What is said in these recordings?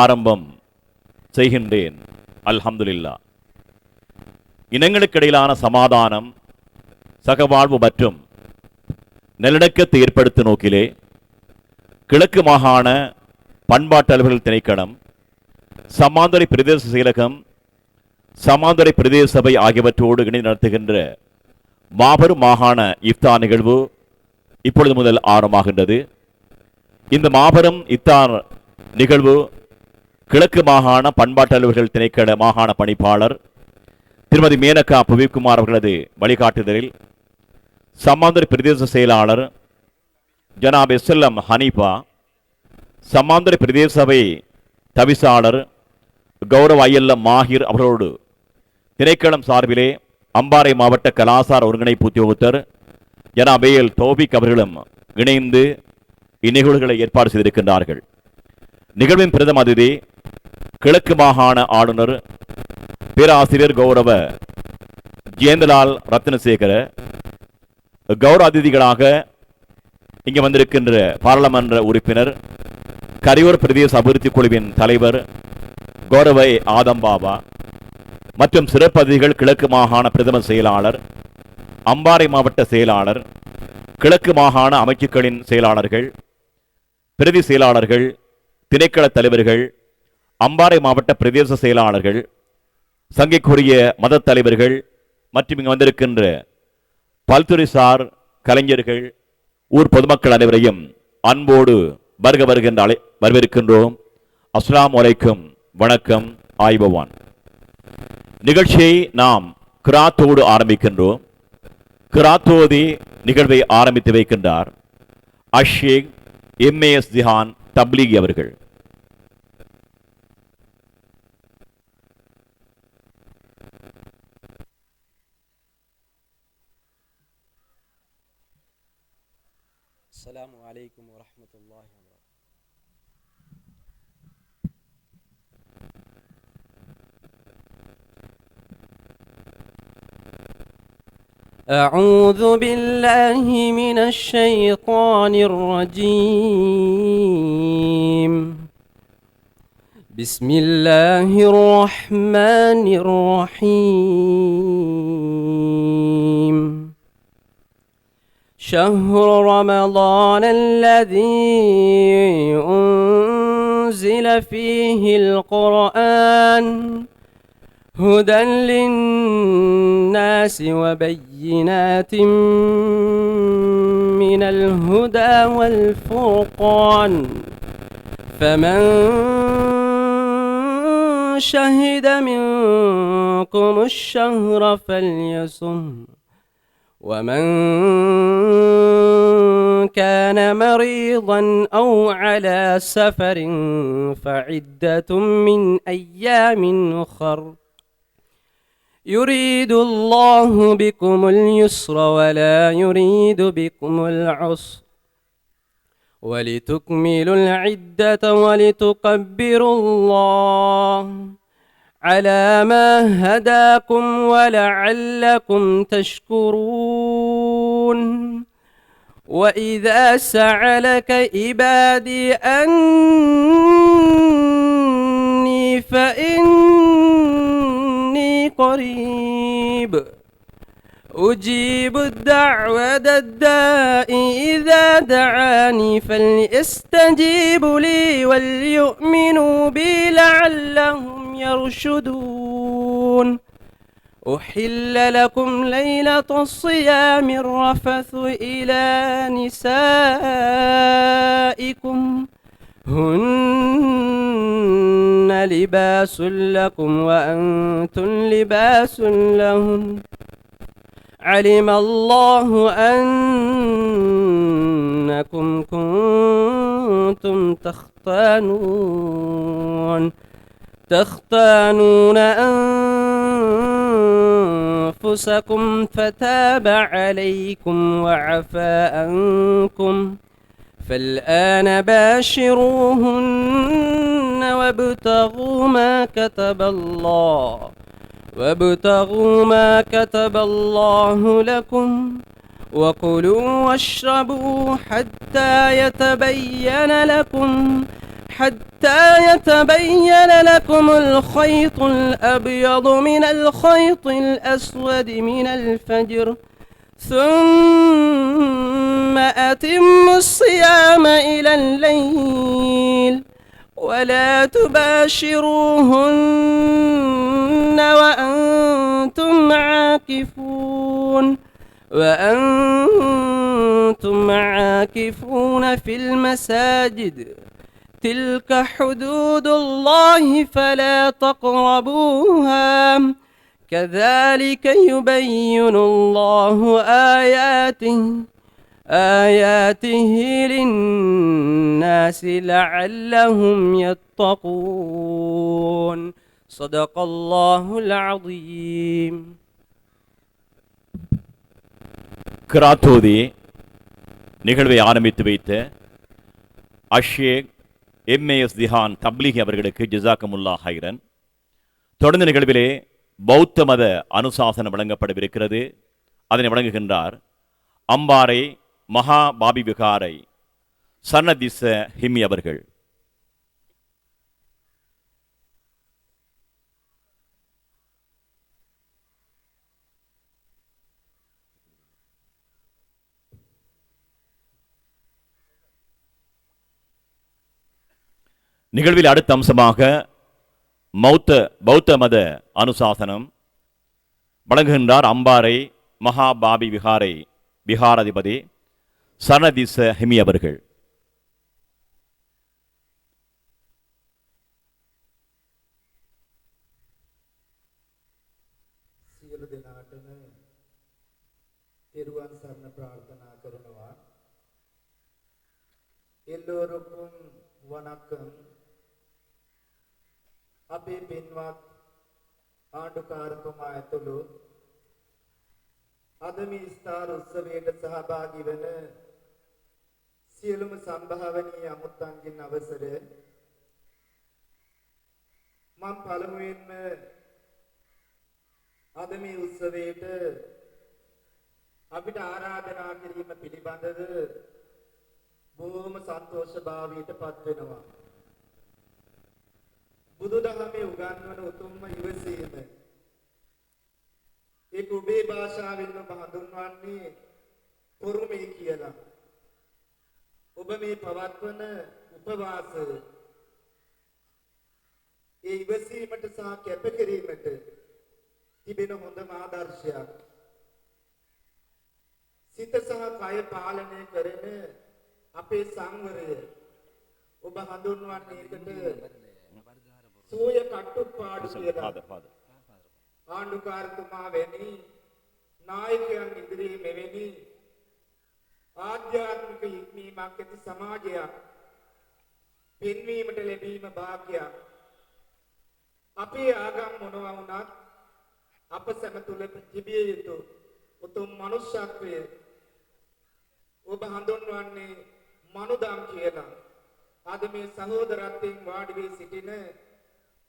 ஆரம்பம் செய்கின்றேன். அல்ஹம்துலில்லாஹ். இனங்களுக்கிடையிலான சமாதானம், சகவாழ்வு மற்றும் நல்லிணக்கத்தை ஏற்படுத்தும் நோக்கிலே கிழக்கு மாகாண பண்பாட்டு அலுவலர்கள் திணைக்களம், சமாந்தரை பிரதேச செயலகம், சமாந்தரை பிரதேச சபை ஆகியவற்றோடு இணைந்து நடத்துகின்ற மாபெரும் மாகாண இஃப்தார் நிகழ்வு இப்பொழுது முதல் ஆரம்பமாகின்றது. இந்த மாபெரும் இஃப்தார் நிகழ்வு கிழக்கு மாகாண பண்பாட்டு அலுவலர்கள் திணைக்கள மாகாண பணிப்பாளர் திருமதி மேனகா புவிக்குமார் அவர்களது வழிகாட்டுதலில் சமாந்தர பிரதேச செயலாளர் ஜனாப் எஸ்எல்எம் ஹனீஃபா, சமாந்தர பிரதேச சபை தவிசாளர் கௌரவ ஐஎல்எம் மாஹிர் அவர்களோடு திணைக்களம் சார்பிலே அம்பாறை மாவட்ட கலாசார ஒருங்கிணைப்பு உத்தியோகத்தர் ஜனாப் ஏஎல் தௌபிக் அவர்களும் இணைந்து இந்நிகழ்வுகளை ஏற்பாடு செய்திருக்கின்றார்கள். நிகழ்வின் பிரதம அதிதி கிழக்கு மாகாண ஆளுநர் பேராசிரியர் கௌரவ ஜெயந்தலால் ரத்னசேகர, கௌரவ அதிதிகளாக இங்கு வந்திருக்கின்ற பாராளுமன்ற உறுப்பினர், கரியூர் பிரதேச அபிவிருத்தி குழுவின் தலைவர் கௌரவ ஆதம் பாபா மற்றும் சிறப்பு அதிதிகள் கிழக்கு மாகாண பிரதம செயலாளர், அம்பாறை மாவட்ட செயலாளர், கிழக்கு மாகாண அமைச்சுக்களின் செயலாளர்கள், பிரதி செயலாளர்கள், திணைக்கள தலைவர்கள், அம்பாறை மாவட்ட பிரதேச செயலாளர்கள், சங்கைக்குரிய மத தலைவர்கள் மற்றும் இங்கு வந்திருக்கின்ற பல்துறைசார் கலைஞர்கள், ஊர் பொதுமக்கள் அனைவரையும் அன்போடு வருக வருகின்ற வரவேற்கின்றோம். அஸ்ஸலாமு அலைக்கும், வணக்கம், ஆய்பவான். நிகழ்ச்சியை நாம் கிராத்தோடு ஆரம்பிக்கின்றோம். கிராத்தோதி நிகழ்வை ஆரம்பித்து வைக்கின்றார் அஷேக் எம்ஏஎஸ் ஜிஹான் தப்லீகி அவர்கள். السلام عليكم ورحمة الله وبركاته. أعوذ بالله من الشيطان الرجيم. بسم الله الرحمن الرحيم. شهر رمضان الذي أنزل فيه القرآن هدى للناس وبينات من الهدى والفرقان فمن شهد منكم الشهر فليصم ومن كان مريضا أو على سفر فعدة من أيام أخر يريد الله بكم اليسر ولا يريد بكم العسر ولتكملوا العدة ولتكبروا الله على ما هداكم ولعلكم تشكرون. وإذا سألك عبادي أني فإني قريب أجيب الدعوة الداء إذا دعاني فليستجيبوا لي وليؤمنوا بي لعلهم يرشدون. أحل لكم ليلة الصيام الرفث إلى نسائكم هن لباس لكم وأنتم لباس لهن علم الله أنكم كنتم تختانون أنفسكم فتاب عليكم وعفى عنكم فالآن باشروهن وابتغوا ما كتب الله لكم وكلوا واشربوا حتى يتبين لكم حتى يتبين لكم الخيط الأبيض من الخيط الأسود من الفجر ثم أتموا الصيام إلى الليل ولا تباشروهن وأنتم عاكفون في المساجد تلك حدود الله فلا تقربوها كذلك يبين الله آياته للناس لعلهم يتقون صدق الله العظيم. கிராத்தோதி நிகழ்வை ஆரம்பித்து வைத்த அஷேக் எம்ஏஎஸ் திஹான் தப்லீகி அவர்களுக்கு ஜிசாக்கமுல்லா ஹைரன். தொடர்ந்து நிகழ்விலே பௌத்த மத அனுசாசனம் வழங்கப்படவிருக்கிறது. அதனை வழங்குகின்றார் அம்பாறை மகா பாபி விகாரை சன்னதிச ஹிமி அவர்கள். நிகழ்வில் அடுத்த அம்சமாக பௌத்த மத அனுசாசனம் வழங்குகின்றார் அம்பாறை மகா பாபி விகாரை விகாராதிபதி சனதிச ஹிமி அவர்கள். සියලු දෙනාටම තෙරුවන් සරණ ප්‍රාර්ථනා කරනවා. එல்லோருக்கும் வணக்கம். අපේ පින්වත් ආණ්ඩුකාරතුමා ඇතුළු අද මේ ස්ථාන උත්සවයට සහභාගී වන සියලුම සම්භාවනීය අමුත්තන්ගෙන් අවසර මම පළමුවෙන්ම අද මේ උත්සවයට අපිට ආරාධනා කිරීම පිළිබඳව බොහොම සන්තෝෂභාවයට පත් වෙනවා. බුදුදහමේ උගන්වන උතුම්ම ඉවසීම ඒක ඔබේ භාෂාවෙන්ම හඳුන්වන්නේ පොරුමේ කියලා. ඔබ මේ පවත්වන උපවාසය ඒ ඉවසීමට සහ කැපකිරීමට තිබෙන හොඳම ආදර්ශයක්. සිත සහ කය පාලනය කරන අපේ සංවරය ඔබ හඳුන්වන්නේ ඒකට සෝය කට්ටුපාඩු කියලා. ආණ්ඩුකාරතුමා වැනි නායකයන් ඉදිරියේ මෙවැනි ආධ්‍යාත්මික ඉක්මීමක් ඇති සමාජයක් පෙන්වීමට ලැබීම වාග්යක්. අපේ ආගම් මොනවා වුණත් අප සැම තුළ තිබිය යුතු උතුම් මනුෂ්‍යත්වය ඔබ හඳුන්වන්නේ මනුදම් කියලා. අද මේ සහෝදරත්වයෙන් වාඩි වී සිටින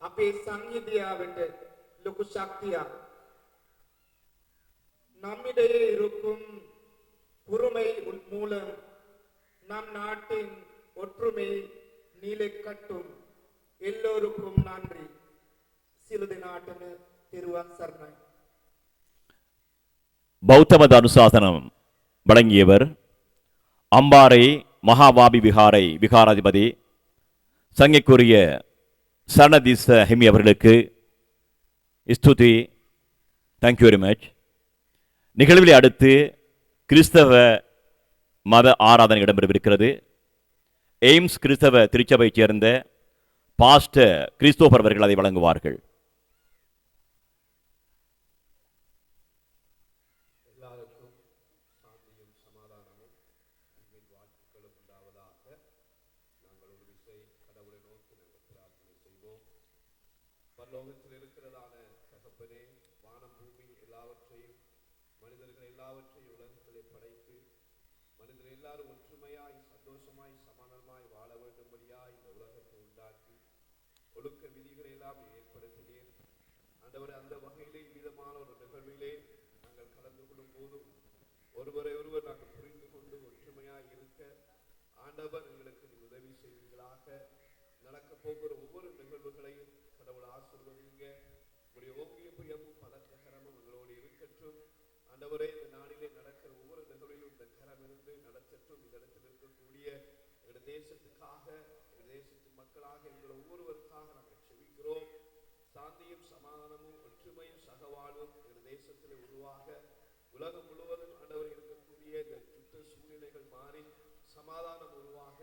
අපේ සංහිඳියාවට ලොකු ශක්තියක්. நம்மிடையே இருக்கும் பொறுமை மூலம் நம் நாட்டின் ஒற்றுமை நீலைக்கட்டும். எல்லோருக்கும் நன்றி. சிலுதை நாட்டின் திருவான் சரணை. பௌத்த மத அனுசாசனம் வழங்கியவர் அம்பாறை மகாபாபி விகாரை விகாராதிபதி சங்கைக்குரிய சரணதிச ஹிமி அவர்களுக்கு ஸ்துதி. Thank you very much. நிகழ்வில் அடுத்து கிறிஸ்தவ மத ஆராதனை இடம்பெறவிருக்கிறது. எய்ம்ஸ் கிறிஸ்தவ திருச்சபையைச் சேர்ந்த பாஸ்டர் கிறிஸ்தோபர் அவர்கள் அதை வழங்குவார்கள். பரலோகத்தில் இருக்கிறதான தகப்பனே, வானம் பூமி எல்லாவற்றையும் மனிதர்கள் எல்லாவற்றையும் உலகத்திலே படைத்து மனிதர்கள் எல்லாரும் ஒற்றுமையாய் சந்தோஷமாய் சமாதானமாய் வாழ வேண்டும்படியாய் இந்த உலகத்தை உண்டாக்கி ஒழுக்க விதிகளை எல்லாம் ஏற்படுத்தினீர். ஆண்டவரே, அந்த வகையிலே விதமான ஒரு நிகழ்விலே நாங்கள் கலந்து கொள்ளும் போதும் ஒருவரை ஒருவர் நாங்கள் புரிந்து கொண்டு ஒற்றுமையாய் இருக்க ஆண்டவர் எங்களுக்கு உதவி செய்வீர்களாக. நடக்க போகிற ஒவ்வொரு நிகழ்வுகளையும் கடவுள் ஆசீர்வதிங்க. உங்களுடைய ஓங்கிய புயமும் பலத்த கரமும் எங்களோடு இருக்கட்டும். ஆண்டவரே, இந்த நாளிலே நடக்கிற ஒவ்வொரு நிகழ்விலும் இந்த கரம் இருந்து நடத்தட்டும். இந்த இடத்தில் இருக்கக்கூடிய எங்கள் தேசத்துக்காக, எங்கள் தேசத்து மக்களாக, எங்கள் ஒவ்வொருவருக்காக நாங்கள் செபிக்கிறோம். சாந்தியும் சமாதானமும் ஒற்றுமையும் சகவாழ்வும் எங்கள் தேசத்தில் உருவாக, உலகம் முழுவதும் ஆண்டவர் இருக்கக்கூடிய இந்த யுத்த சூழ்நிலைகள் மாறி சமாதானம் உருவாக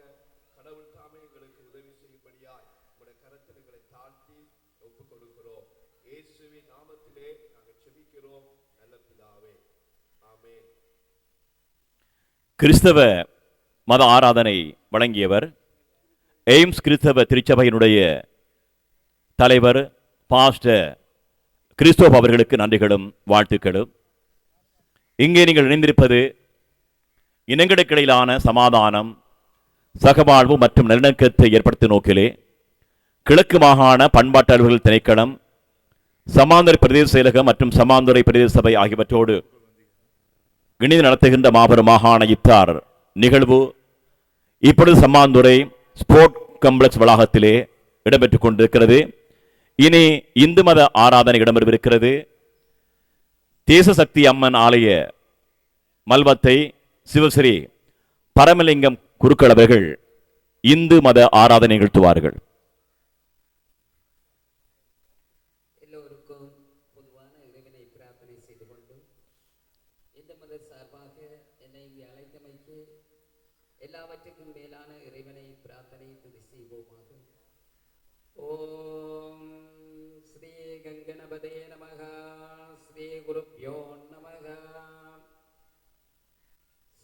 கடவுள் தாமே எங்களுக்கு உதவி செய்யும்படியாய் உங்களுடைய கரத்தில் எங்களை தாழ்த்தி ஒப்புக் கொடுக்கிறோம். இயேசுவின் நாமத்திலே நாங்கள் செபிக்கிறோம் நல்ல பிதாவே, ஆமென். கிறிஸ்தவ மத ஆராதனை வழங்கியவர் எய்ம்ஸ் கிறிஸ்தவ திருச்சபையினுடைய தலைவர் பாஸ்டர் கிறிஸ்தோப் அவர்களுக்கு நன்றிகளும் வாழ்த்துக்களும். இங்கே நீங்கள் இணைந்திருப்பது இனங்களுக்கிடையிலான சமாதானம், சகவாழ்வு மற்றும் நல்லிணக்கத்தை ஏற்படுத்தும் நோக்கிலே கிழக்கு மாகாண பண்பாட்டு அலுவலர்கள் திணைக்களம், சமாந்தர பிரதேச செயலகம் மற்றும் சமாந்துறை பிரதேச சபை ஆகியவற்றோடு இணைந்து நடத்துகின்ற மாபெரும் மாகாண இஃப்தார் நிகழ்வு இப்பொழுது சமாந்துறை ஸ்போர்ட் காம்ப்ளெக்ஸ் வளாகத்திலே இடம்பெற்றுக் கொண்டிருக்கிறது. இனி இந்து மத ஆராதனை இடம்பெறவிருக்கிறது. தேசசக்தி அம்மன் ஆலய மல்வத்தை சிவஸ்ரீ பரமலிங்கம் குருக்கள் அவர்கள் இந்து மத ஆராதனை நிகழ்த்துவார்கள். எல்லோருக்கும் பொதுவான இறைவனை பிரார்த்தனை செய்து கொண்டு இந்த மத சார்பாக என்னை இங்கே அழைத்தமைக்கு எல்லாவற்றுக்கும் மேலான இறைவனை பிரார்த்தனை துதி செய்வோமாக. ஓம் ஸ்ரீ கங்கணபதே நமக. ஸ்ரீ குருப்யோ நமக.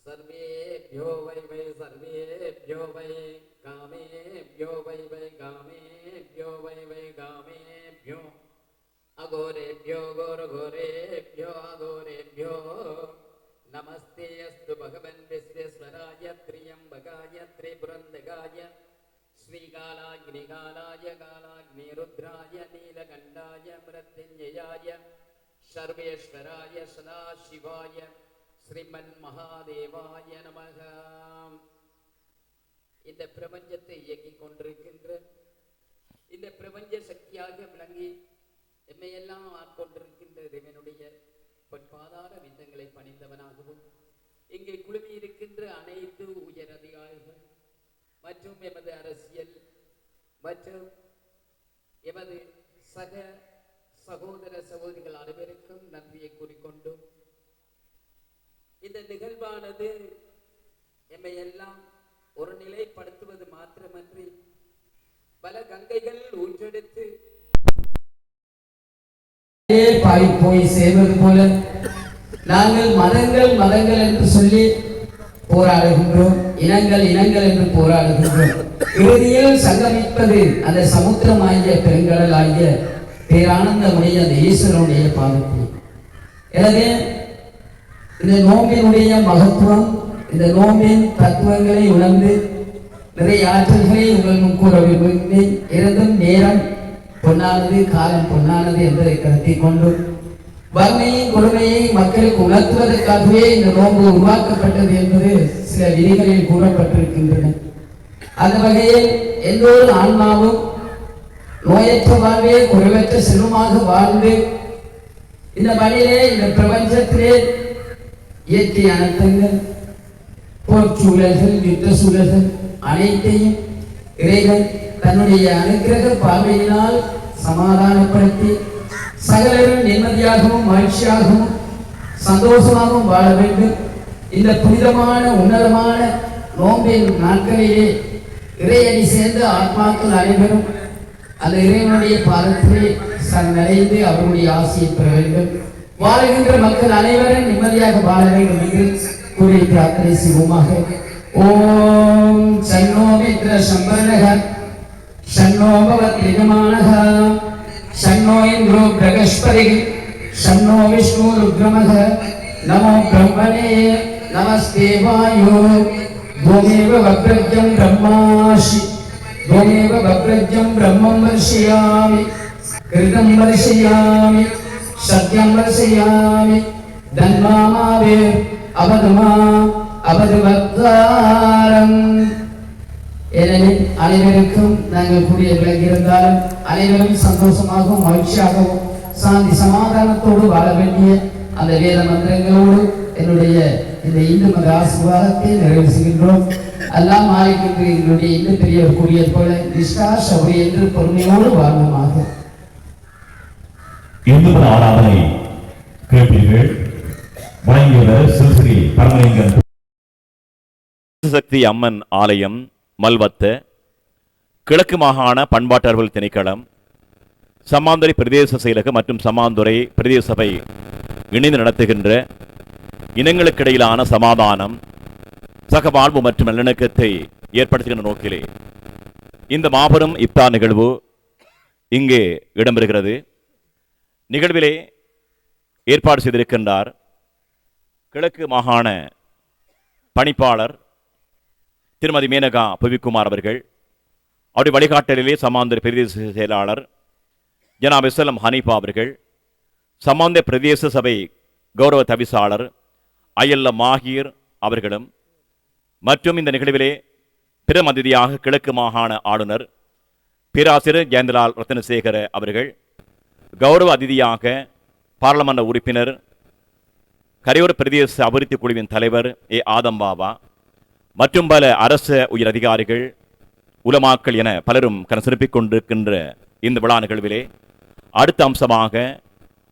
सर्वेभ्यो वै वै सर्वेभ्यो वै कामेभ्यो वै वै कामेभ्यो वै वै कामेभ्यो अघोरेभ्यो घोरघोरेभ्यो अघोरेभ्यो नमस्ते अस्तु भगवन् विश्वेश्वराय त्र्यम्बकाय त्रिपुरन्दकाय श्रीकालाग्निकालाय कालाग्निरुद्राय नीलकण्ठाय मृत्युञ्जयाय सर्वेश्वराय सदाशिवाय ஸ்ரீமன் மகாதேவாய நமக. இந்த பிரபஞ்சத்தை இயக்கிக் கொண்டிருக்கின்ற, இந்த பிரபஞ்ச சக்தியாக விளங்கி எம்மையெல்லாம் ஆட்கொண்டிருக்கின்ற இறைவனுடைய பொற்பாதார விந்தங்களை பணிந்தவனாகவும் இங்கே குழுமி இருக்கின்ற அனைத்து உயர் அதிகாரிகள் மற்றும் எமது அரசியல் மற்றும் எமது சக சகோதர சகோதரிகள் அனைவருக்கும் நன்றியை கூறிக்கொண்டு இந்த நிகழ்வானது எம்மை எல்லாம் ஒரு நிலைப்படுத்துவது மாத்திரமன்றி பல கங்கைகள் ஊற்றெடுத்து போய் சேர்வது போல நாங்கள் மதங்கள் மதங்கள் என்று சொல்லி போராடுகின்றோம், இனங்கள் இனங்கள் என்று போராடுகின்றோம். இறுதியில் சங்கமிப்பது அந்த சமுத்திரமாகிய பெருங்கடல் ஆகிய பேரானந்தமுடைய அந்த ஈஸ்வரனுடைய பாதத்தில். எனவே இந்த நோம்பினுடைய மகத்துவம், இந்த நோம்பின் தத்துவங்களை உணர்ந்து நிறைய ஆற்றல்களை உங்கள் முன் கூற விரும்புகிறேன். இருந்தும் நேரம் பொன்னானது, காலம் பொன்னானது என்பதை கருத்தில் கொண்டு வறுமையின் கொடுமையை மக்களுக்கு உணர்த்துவதற்காகவே இந்த நோன்பு உருவாக்கப்பட்டது என்பது சில விதிகளில் கூறப்பட்டிருக்கின்றன. அந்த வகையில் எந்த ஒரு ஆன்மாவும் நோயற்ற வாழ்வே குறைவற்ற செல்வமாக வாழ்ந்து இந்த மண்ணிலே இந்த பிரபஞ்சத்திலே இயற்கை அனர்த்தங்கள், போர்ச்சூழல்கள், யுத்த சூழல்கள் அனைத்தையும் இறைவன் தன்னுடைய அனுக்கிரக பார்வையினால் சமாதானப்படுத்தி சகலரும் நிம்மதியாகவும் மகிழ்ச்சியாகவும் சந்தோஷமாகவும் வாழ வேண்டும். இந்த புனிதமான உன்னதமான நோம்பின் நாட்களிலே இறையடி சேர்ந்த ஆத்மாக்கள் அனைவரும் அந்த இறைவனுடைய பாதத்திலே சரணடைந்து அவருடைய ஆசையை பெற வேண்டும். வாழ்கின்ற மக்கள் அனைவரும் நிம்மதியாக வாழ வேண்டும் என்று கூறி பிரார்த்தனை செய்வோமாக. ஓம் சன்னோ மித்ர சம்பர்ணக சன்னோ பவத் யஜமானக சன்னோ இந்திரோ பிரகஸ்பதி சன்னோ விஷ்ணு ருத்ரமக நமோ பிரம்மணே நமஸ்தே வாயோ त्वमेव वक्रज्ञं ब्रह्मासि त्वमेव वक्रज्ञं ब्रह्मं वर्षयामि कृतं वर्षयामि सत्यं वर्षयामि धन्मामावे अवधमा अवधवत्तारम् ஏனெனில் அனைவருக்கும் நாங்கள் கூடிய விளங்கியிருந்தாலும் அனைவரும் சந்தோஷமாகவும் மகிழ்ச்சியாகவும் சாந்தி சமாதானத்தோடு வாழ வேண்டிய அந்த வேத மந்திரங்களோடு என்னுடைய இந்த இந்து மத ஆசீர்வாதத்தை நிறைவு செய்கின்றோம். எல்லாம் மாறிக்கின்ற எங்களுடைய இந்து பெரியவர் கூறியது போல நிஷ்டா சௌரி என்று பொறுமையோடு வாழ்வோமாக. இந்து மத ஆராதனை கேட்டீர்கள். வழங்கியவர் சிறுஸ்ரீ பரமலிங்கம். சக்தி அம்மன் ஆலயம், மல்வத்த, கிழக்கு மாகாண பண்பாட்டர்கள் திணைக்களம், சமாந்துறை பிரதேச செயலகம் மற்றும் சமாந்துறை பிரதேச சபை இணைந்து நடத்துகின்ற இனங்களுக்கிடையிலான சமாதானம், சகவாழ்வு மற்றும் நல்லிணக்கத்தை ஏற்படுத்துகின்ற நோக்கிலே இந்த மாபெரும் இப்தார் நிகழ்வு இங்கே இடம்பெறுகிறது. நிகழ்விலே ஏற்பாடு செய்திருக்கின்றார் கிழக்கு மாகாண பணிப்பாளர் திருமதி மேனகா புவிக்குமார் அவர்கள். அவருடைய வழிகாட்டலிலே சமாந்தர பிரதேச செயலாளர் ஜனாப் எஸ்எல்எம் ஹனீஃபா அவர்கள், சமாந்த பிரதேச சபை கௌரவ தவிசாளர் ஐஎல்எம் மாஹீர் அவர்களும், மற்றும் இந்த நிகழ்விலே பெரும் அதிதியாக கிழக்கு மாகாண ஆளுநர் பேராசிரியர் ஜெயந்தலால் ரத்னசேகர அவர்கள், கௌரவ அதிதியாக பாராளுமன்ற உறுப்பினர் கரையோர பிரதேச அபிவிருத்தி குழுவின் தலைவர் ஏ ஆதம் பாபா மற்றும் பல அரச உயர் அதிகாரிகள், உலமாக்கள் என பலரும் கனசிறப்பிக் கொண்டிருக்கின்ற இந்த விழா நிகழ்விலே அடுத்த அம்சமாக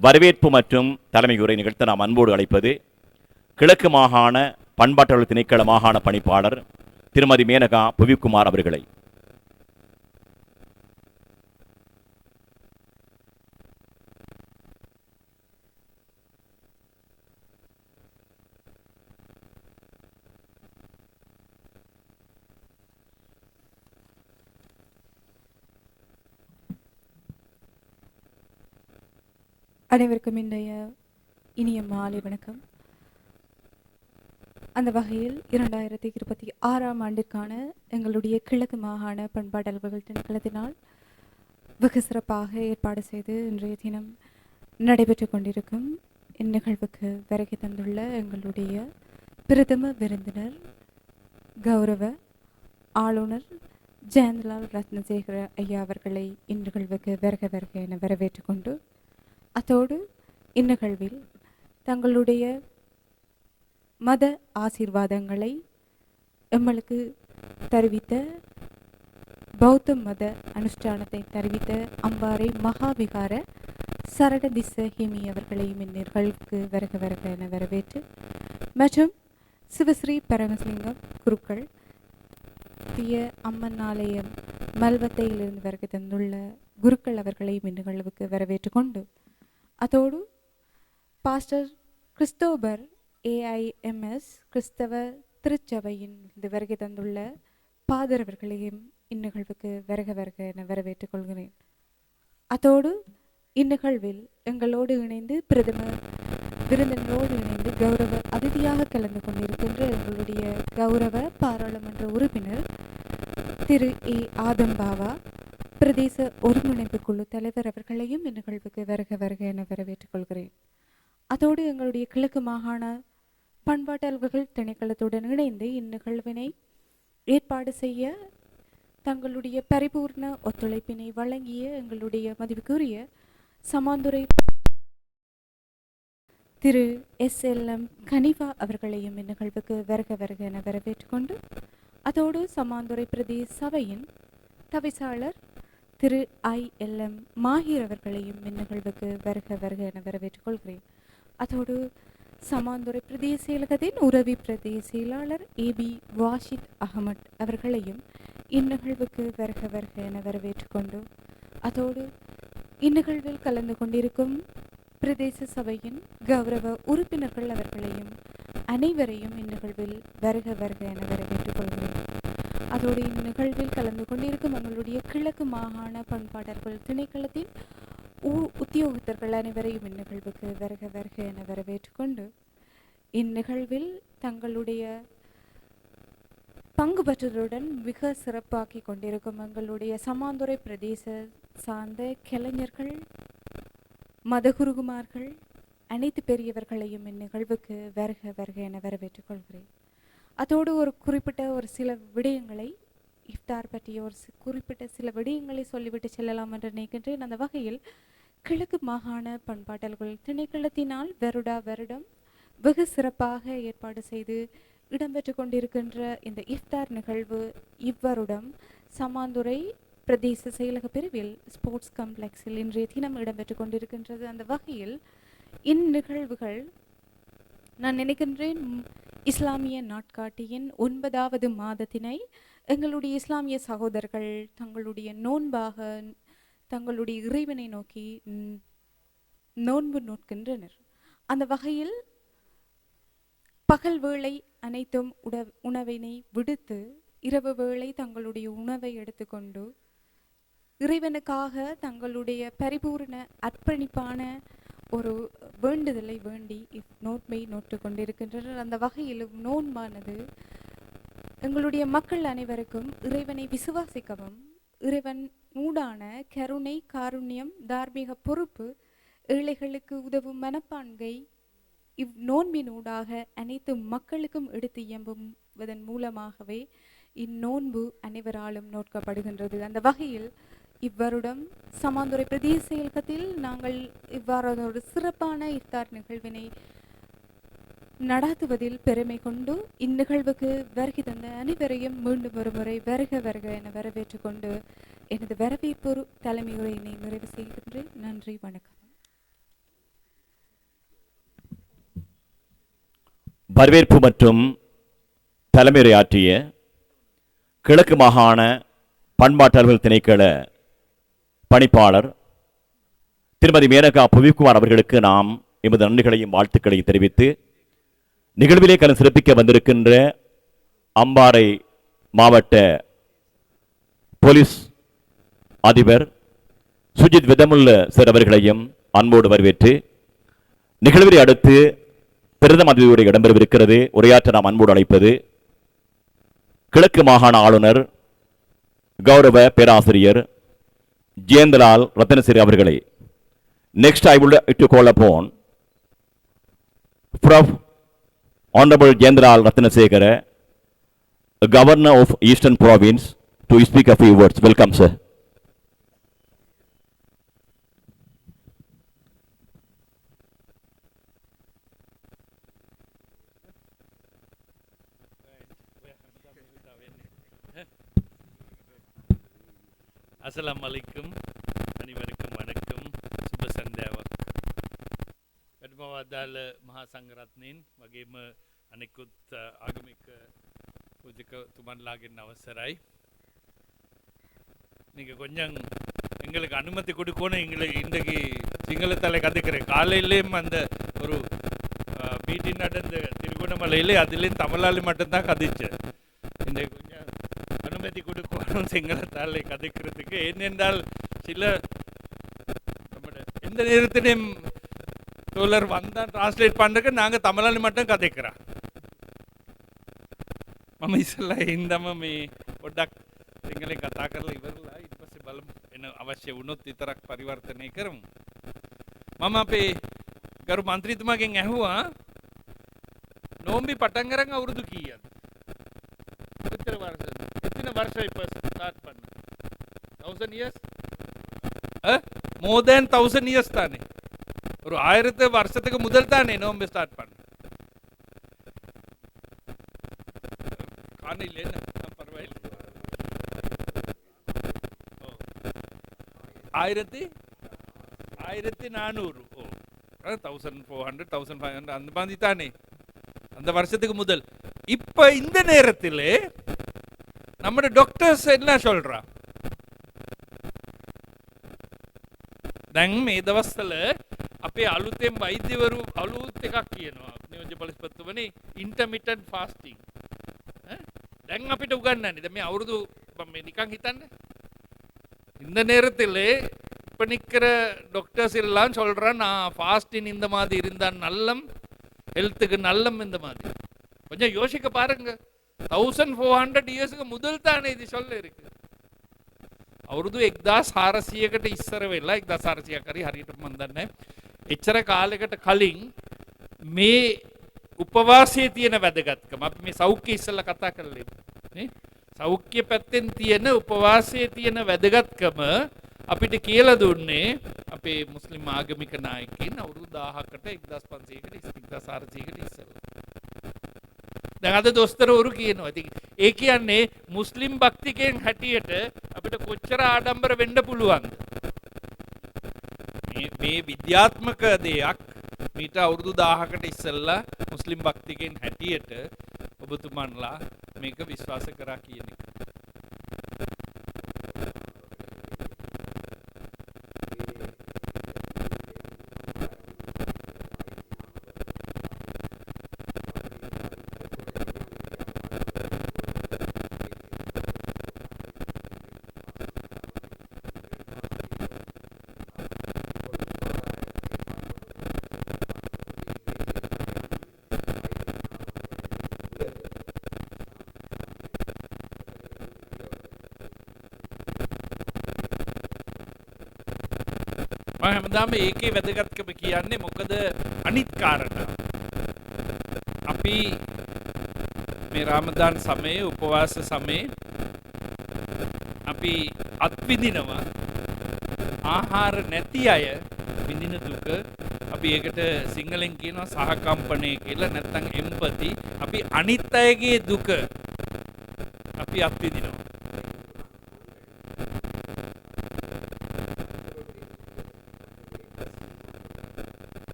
வரவேற்பு மற்றும் தலைமை உரை நிகழ்த்த நாம் அன்போடு அழைப்பது கிழக்கு மாகாண பண்பாட்டல் திணைக்கள மாகாண பணிப்பாளர் திருமதி மேனகா புவிக்குமார் அவர்களை. அனைவருக்கும் இன்றைய இனிய மாலை வணக்கம். அந்த வகையில் 2026ஆம் ஆண்டிற்கான எங்களுடைய கிழக்கு மாகாண பண்பாட்டு அலுவலர்கள் திணைக்களத்தினால் வெகு சிறப்பாக ஏற்பாடு செய்து இன்றைய தினம் நடைபெற்று கொண்டிருக்கும் இந்நிகழ்வுக்கு வருகை தந்துள்ள எங்களுடைய பிரதம விருந்தினர் கௌரவ ஆளுநர் ஜெயந்தலால் ரத்னசேகர ஐயா அவர்களை இந்நிகழ்வுக்கு வருக என வரவேற்றுக் கொண்டு, அத்தோடு இந்நிகழ்வில் தங்களுடைய மத ஆசீர்வாதங்களை எம்மளுக்கு தெரிவித்த, பௌத்த மத அனுஷ்டானத்தை தெரிவித்த அம்பாறை மகாவிகார சரடதிச ஹிமி அவர்களையும் இந்நிகழ்வுக்கு வருக என வரவேற்று, மற்றும் சிவஸ்ரீ பரமசிங்கம் குருக்கள் திய அம்மன் ஆலயம் மல்வத்தையிலிருந்து வருகை தந்துள்ள குருக்கள் அவர்களையும் இந்நிகழ்வுக்கு வரவேற்று கொண்டு, அதோடு பாஸ்டர் கிறிஸ்தோபர் AIMS கிறிஸ்தவ திருச்சபையின் வருகை தந்துள்ள பாதர் அவர்களையும் இந்நிகழ்வுக்கு வருக என வரவேற்றுக் கொள்கிறேன். அதோடு இந்நிகழ்வில் எங்களோடு இணைந்து பிரதம விருந்தினரோடு இணைந்து கௌரவ அதிதியாக கலந்து கொண்டிருக்கின்ற எங்களுடைய கௌரவ பாராளுமன்ற உறுப்பினர் திரு ஏ ஆதம் பாபா, பிரதேச ஒருங்கிணைப்பு குழு தலைவர் அவர்களையும் இந்நிகழ்வுக்கு வருக என வரவேற்றுக் கொள்கிறேன். அதோடு எங்களுடைய கிழக்கு மாகாண பண்பாட்டு அலுவலர்கள் திணைக்களத்துடன் இணைந்து இந்நிகழ்வினை ஏற்பாடு செய்ய தங்களுடைய பரிபூர்ண ஒத்துழைப்பினை வழங்கிய எங்களுடைய மதிப்புக்குரிய சமாந்துறை திரு SLM கனிவா அவர்களையும் இந்நிகழ்வுக்கு வருக என வரவேற்றுக் கொண்டு, அதோடு சமாந்துறை பிரதேச சபையின் தவிசாளர் திரு ILM மாஹீர் அவர்களையும் இந்நிகழ்வுக்கு வருக என வரவேற்றுக் கொள்கிறேன். அதோடு சமாந்துறை பிரதேச செயலகத்தின் உதவி பிரதேச செயலாளர் AB வாஷித் அகமட் அவர்களையும் இந்நிகழ்வுக்கு வருக என வரவேற்றுக் கொண்டு, அதோடு இந்நிகழ்வில் கலந்து கொண்டிருக்கும் பிரதேச சபையின் கௌரவ உறுப்பினர்கள் அவர்களையும் அனைவரையும் இந்நிகழ்வில் வருக என வரவேற்றுக் கொள்கிறேன். அதோடு இந்நிகழ்வில் கலந்து கொண்டிருக்கும் எங்களுடைய கிழக்கு மாகாண பண்பாளர்கள் திணைக்களத்தின் உத்தியோகத்தர்கள் அனைவரையும் இந்நிகழ்வுக்கு வருக என வரவேற்றுக் கொண்டு, இந்நிகழ்வில் தங்களுடைய பங்கு பெற்றதுடன் மிக சிறப்பாக்கி கொண்டிருக்கும் எங்களுடைய சமாந்துறை பிரதேச சார்ந்த கலைஞர்கள், மதகுருகுமார்கள், அனைத்து பெரியவர்களையும் இந்நிகழ்வுக்கு வருக என வரவேற்றுக் கொள்கிறேன். அதோடு ஒரு குறிப்பிட்ட ஒரு சில விடயங்களை இஃப்தார் பற்றிய ஒரு குறிப்பிட்ட சில விடயங்களை சொல்லிவிட்டு செல்லலாம் என்று நினைக்கின்றேன். அந்த வகையில் கிழக்கு மாகாண பண்பாட்டல்கள் திணைக்களத்தினால் வருடம் வெகு சிறப்பாக ஏற்பாடு செய்து இடம்பெற்று கொண்டிருக்கின்ற இந்த இஃப்தார் நிகழ்வு இவ்வருடம் சமாந்துறை பிரதேச செயலக பிரிவில் ஸ்போர்ட்ஸ் காம்ப்ளெக்ஸில் இன்றைய தினம் இடம்பெற்று கொண்டிருக்கின்றது. அந்த வகையில் இந்நிகழ்வுகள் நான் நினைக்கின்றேன் இஸ்லாமிய நாட்காட்டியின் 9வது மாதத்தினை எங்களுடைய இஸ்லாமிய சகோதரர்கள் தங்களுடைய நோன்பாக தங்களுடைய இறைவனை நோக்கி நோன்பு நோக்கின்றனர். அந்த வகையில் பகல் வேளை அனைத்தும் உணவினை விடுத்து இரவு வேளை தங்களுடைய உணவை எடுத்துக்கொண்டு இறைவனுக்காக தங்களுடைய பரிபூர்ண அர்ப்பணிப்பான ஒரு வேண்டுதலை வேண்டி நோன்பை நோட்டு கொண்டிருக்கின்றனர். அந்த வகையிலும் நோன்பானது எங்களுடைய மக்கள் அனைவருக்கும் இறைவனை விசுவாசிக்கவும் இறைவன் ஊடான கருணை காருண்யம் தார்மீக பொறுப்பு ஏழைகளுக்கு உதவும் மனப்பான்கை இந்நோன்பினூடாக அனைத்து மக்களுக்கும் எடுத்து இயம்புவதன் மூலமாகவே இந்நோன்பு அனைவராலும் நோக்கப்படுகின்றது. அந்த வகையில் இவ்வருடம் சமாந்துறை பிரதேச செயலகத்தில் நாங்கள் இவ்வாறான ஒரு சிறப்பான இஃப்தார் நிகழ்வினை நடாத்துவதில் பெருமை கொண்டு இந்நிகழ்வுக்கு வருகை தந்த அனைவரையும் மீண்டும் ஒரு முறை வருக வருக என வரவேற்று கொண்டு எனது வரவேற்பு தலைமையுரையினை நிறைவு செய்கின்றேன். நன்றி, வணக்கம். வரவேற்பு மற்றும் தலைமையுரையாற்றிய கிழக்கு மாகாண பண்பாட்டல்கள் திணைக்கள பணிப்பாளர் திருமதி மேனகா புவிக்குமார் அவர்களுக்கு நாம் எமது நன்றிகளையும் வாழ்த்துக்களையும் தெரிவித்து நிகழ்விலே கலந்து சிறப்பிக்க வந்திருக்கின்ற அம்பாறை மாவட்ட போலீஸ் அதிபர் சுஜித் விதமுல்ல சார் அவர்களையும் அன்போடு வரவேற்று நிகழ்விலே அடுத்து பிரதம அதிபர் இடம்பெறவிருக்கிறது. உரையாற்ற நாம் அன்போடு அழைப்பது கிழக்கு மாகாண ஆளுநர் கௌரவ பேராசிரியர் ஜெயந்தலால் ரத்னசிறி அவர்களை. Next I would like to call upon Prof. Honorable Jendral Ratnasekara, Governor of Eastern Province, to speak a few words. Welcome, sir. Assalamualaikum. අනිවරකම් වණකම් සුබ සන්ධ්‍යාවක්. වැඩමවදාළ මහා සංඝරත්නයන් වගේම අනෙකුත් ආගමික பூஜைத்துமன்லாகின் அவசராய் நீங்கள் கொஞ்சம் எங்களுக்கு அனுமதி கொடுக்கணும். எங்களுக்கு இன்றைக்கு சிங்களத்தில் கற்றுக்கிறேன். காலையிலேயும் அந்த ஒரு மீட்டிங் நடந்த திருகோணமலையிலே அதுலேயும் தமிழாளி மட்டும்தான் கதைச்சேன். இன்றைக்கு கொஞ்சம் அனுமதி கொடுக்கணும் சிங்களத்தால் கதைக்கிறதுக்கு. ஏனென்றால் சில எந்த நேரத்திலையும் தோழர் வந்தால் டிரான்ஸ்லேட் பண்ணுறதுக்கு நாங்கள் தமிழாளி மட்டும் கதைக்கிறோம். මම ඉස්සලා හින්දම මේ පොඩ්ඩක් සිංහලෙන් කතා කරලා ඉවරලා ඊට පස්සේ බලමු එන අවශ්‍ය වුණොත් විතරක් පරිවර්තනය කරමු. මම අපේ ගරු මන්ත්‍රීතුමාගෙන් ඇහුවා නෝම්බි පටන් ගන්න අවුරුදු කීයද? එතන වර්ෂ ස්ටාර්ට් பண்ண 1000 years more than 1000 years தானே. ஒரு 1000 வருஷத்துக்கு முதல் தானே நோம்பு ஸ்டார்ட் பண்ண. பரவாயில்லை 1400 1400 1500 அந்த மாதிரி தானே அந்த வருஷத்துக்கு முதல். இப்ப இந்த நேரத்தில் நம்ம டாக்டர்ஸ் என்ன சொல்றா? දැන් මේ දවස්වල අපේ අලුතෙන් වෛද්‍යවරු අලුත් එකක් කියනවා. නියෝජ්‍ය පොලිස්පතිතුමනි ඉන්ටර්මිටන්ට් ෆාස්ටිං. දැන් අපිට උගන්වන්නේ. දැන් මේ අවුරුදු මම නිකන් හිතන්න. இந்த நேரத்தில் இப்போ நிற்கிற டாக்டர்ஸ் எல்லாம் சொல்கிறேன் ஃபாஸ்டிங் இந்த மாதிரி இருந்தால் நல்லம், ஹெல்த்துக்கு நல்லம் இந்த மாதிரி. கொஞ்சம் யோசிக்க பாருங்க. 1400 இயர்ஸுக்கு முதல் தானே இது சொல்ல இருக்கு. අවුරුදු 1400කට ඉස්සර වෙලා 1400ක් හරි හරියටම මම දන්නේ එච්චර කාලයකට කලින් මේ උපවාසයේ තියෙන වැදගත්කම අපි මේ සෞඛ්‍ය ඉස්සෙල්ලා කතා කරලා නේ සෞඛ්‍ය පැත්තෙන් තියෙන උපවාසයේ තියෙන වැදගත්කම අපිට කියලා දුන්නේ අපේ මුස්ලිම් ආගමික නායකයින් අවුරුදු 1000කට 1500කට 1400කට ඉස්සෙල්ලා. දැන් අද දොස්තරවරු කියනවා. ඉතින් ඒ කියන්නේ මුස්ලිම් භක්තිකයන් හැටියට අපිට කොච්චර ආඩම්බර වෙන්න පුළුවන්ද? මේ විද්‍යාත්මක දෙයක් මීට අවුරුදු 1000කට ඉස්සෙල්ලා මුස්ලිම් භක්තිකයන් හැටියට ඔබතුමන්ලා මේක විශ්වාස කරා කියන එක. මම හැමදාම ඒකේ වැදගත්කම කියන්නේ මොකද අනිත් කාරණා. අපි මේ රාමදාන් සමයේ උපවාස සමයේ අපි අත්විඳිනවා ආහාර නැති අය විඳින දුක. අපි ඒකට සිංහලෙන් කියනවා සහකම්පණය කියලා, නැත්නම් එම්පති. අපි අනිත් අයගේ දුක අපි අත්විඳිනවා.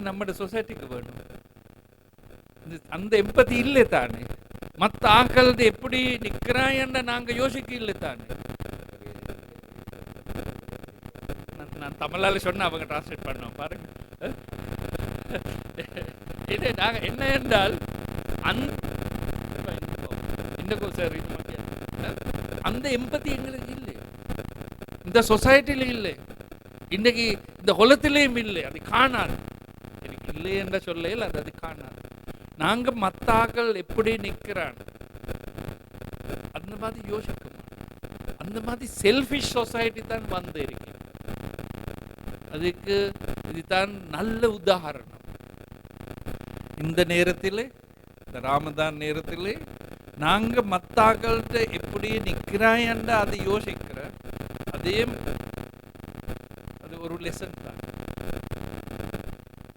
நம்மட சொசைட்டிக்கு வேணும். அந்த எம்பதி இல்லை தானே. மற்ற ஆக்களது எப்படி நிற்கிறாயன்னு நாங்க யோசிக்க இல்லை தானே. நான் தமிழால சொன்ன அவங்க டிரான்ஸ்லேட் பண்ணோம் பாருங்க. இது நாங்க என்ன என்றால் அந்த எம்பதி எங்களுக்கு இல்லை, இந்த சொசைட்டில இல்லை, இன்னைக்கு இந்த உலகத்திலேயும் இல்லை. அது காணாது. இல்லை என்ற சொல்லையில் அது காணாது. நாங்க மத்தாக்கள் எப்படி நிற்கிறான் அந்த மாதிரி யோசிக்க மாட்டோம். அந்த மாதிரி செல்ஃபிஷ் சொசைட்டி தான் வந்து இருக்கு. அதுக்கு இதுதான் நல்ல உதாரணம். இந்த நேரத்தில், இந்த ராமதான் நேரத்தில் நாங்க மத்தாக்கள்கிட்ட எப்படி நிற்கிறாயன்ற அதை யோசிக்கிற அதே அது ஒரு லெசன் தான்.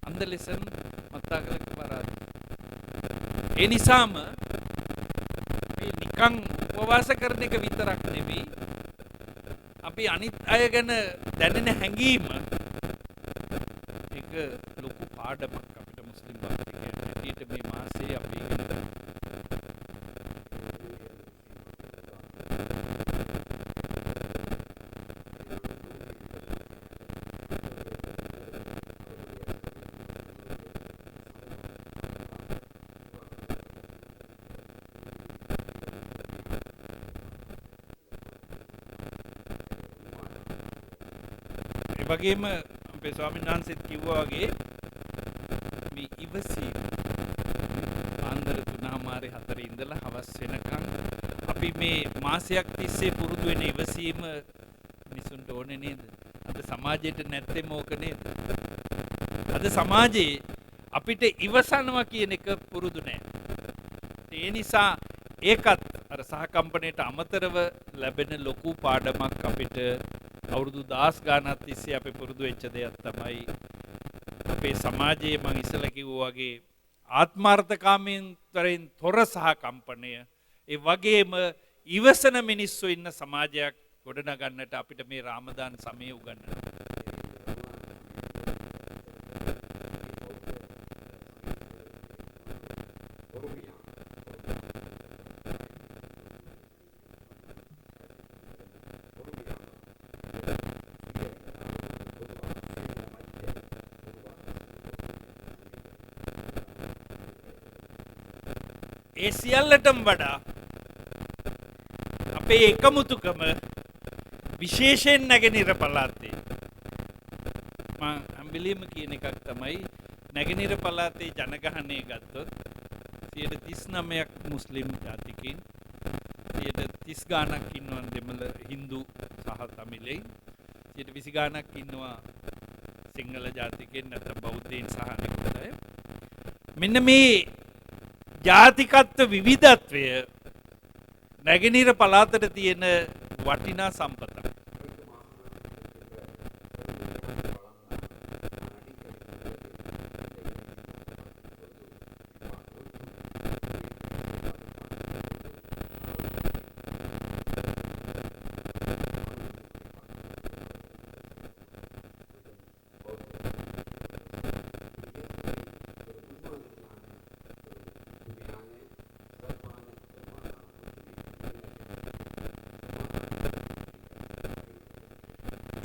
அந்த லெசன் மத்தாக்களுக்கு வராது. ඒ නිසාම අපි නිකන් උපවාස කරන එක විතරක් නෙවෙයි, අපි අනිත් අය ගැන දැනෙන හැඟීම ඒක ලොකු පාඩමක් අපිට මුස්ලිම් භක්තිකයන්ට හැටියට මේ මාසයේ අපි ඉගෙන ගන්න. වගේම අපේ ස්වාමීන් වහන්සේත් කිව්වා වගේ මේ ඉවසීම ආන්දර 3:00 ඉඳලා හවස් වෙනකන් අපි මේ මාසයක් තිස්සේ පුරුදු වෙන ඉවසීම මිනිසුන්ට ඕනේ නේද? අද සමාජයට නැත්තේ මොක නේද? අද සමාජයේ අපිට ඉවසනවා කියන එක පුරුදු නැහැ. ඒ නිසා ඒකත් අර සහකම්පණයට අමතරව ලැබෙන ලොකු පාඩමක් අපිට අවුරුදු 10 ගානක් තිස්සේ අපි පුරුදු වෙච්ච දෙයක් තමයි අපේ සමාජයේ මම ඉස්සෙල්ලා කිව්වා වගේ ආත්මార్థකාමීන්තරෙන් තොර සහකම්පණය, ඒ වගේම ඉවසන මිනිස්සු ඉන්න සමාජයක් ගොඩනගන්නට අපිට මේ රාමදාන් සමයේ උගන්වනවා. ඒ සියල්ලටම වඩා අපේ එකමුතුකම විශේෂයෙන් නැගෙනහිර පළාතේ මම අම්බිලිම කියන එකක් තමයි නැගෙනහිර පළාතේ ජනගහනය ගත්තොත් 39ක් මුස්ලිම් ජාතිකයින් 30 ගාණක් ඉන්නවා දෙමළ හින්දු සහ තමිලෙන් 20 ගාණක් ඉන්නවා සිංහල ජාතිකයෙන් නැත්නම් බෞද්ධයින් සහ අනෙකුත් අය. මෙන්න මේ ජාතිකත්ව විවිධත්වය නැගෙනහිර පළාතට තියෙන වටිනා සම්පතක්.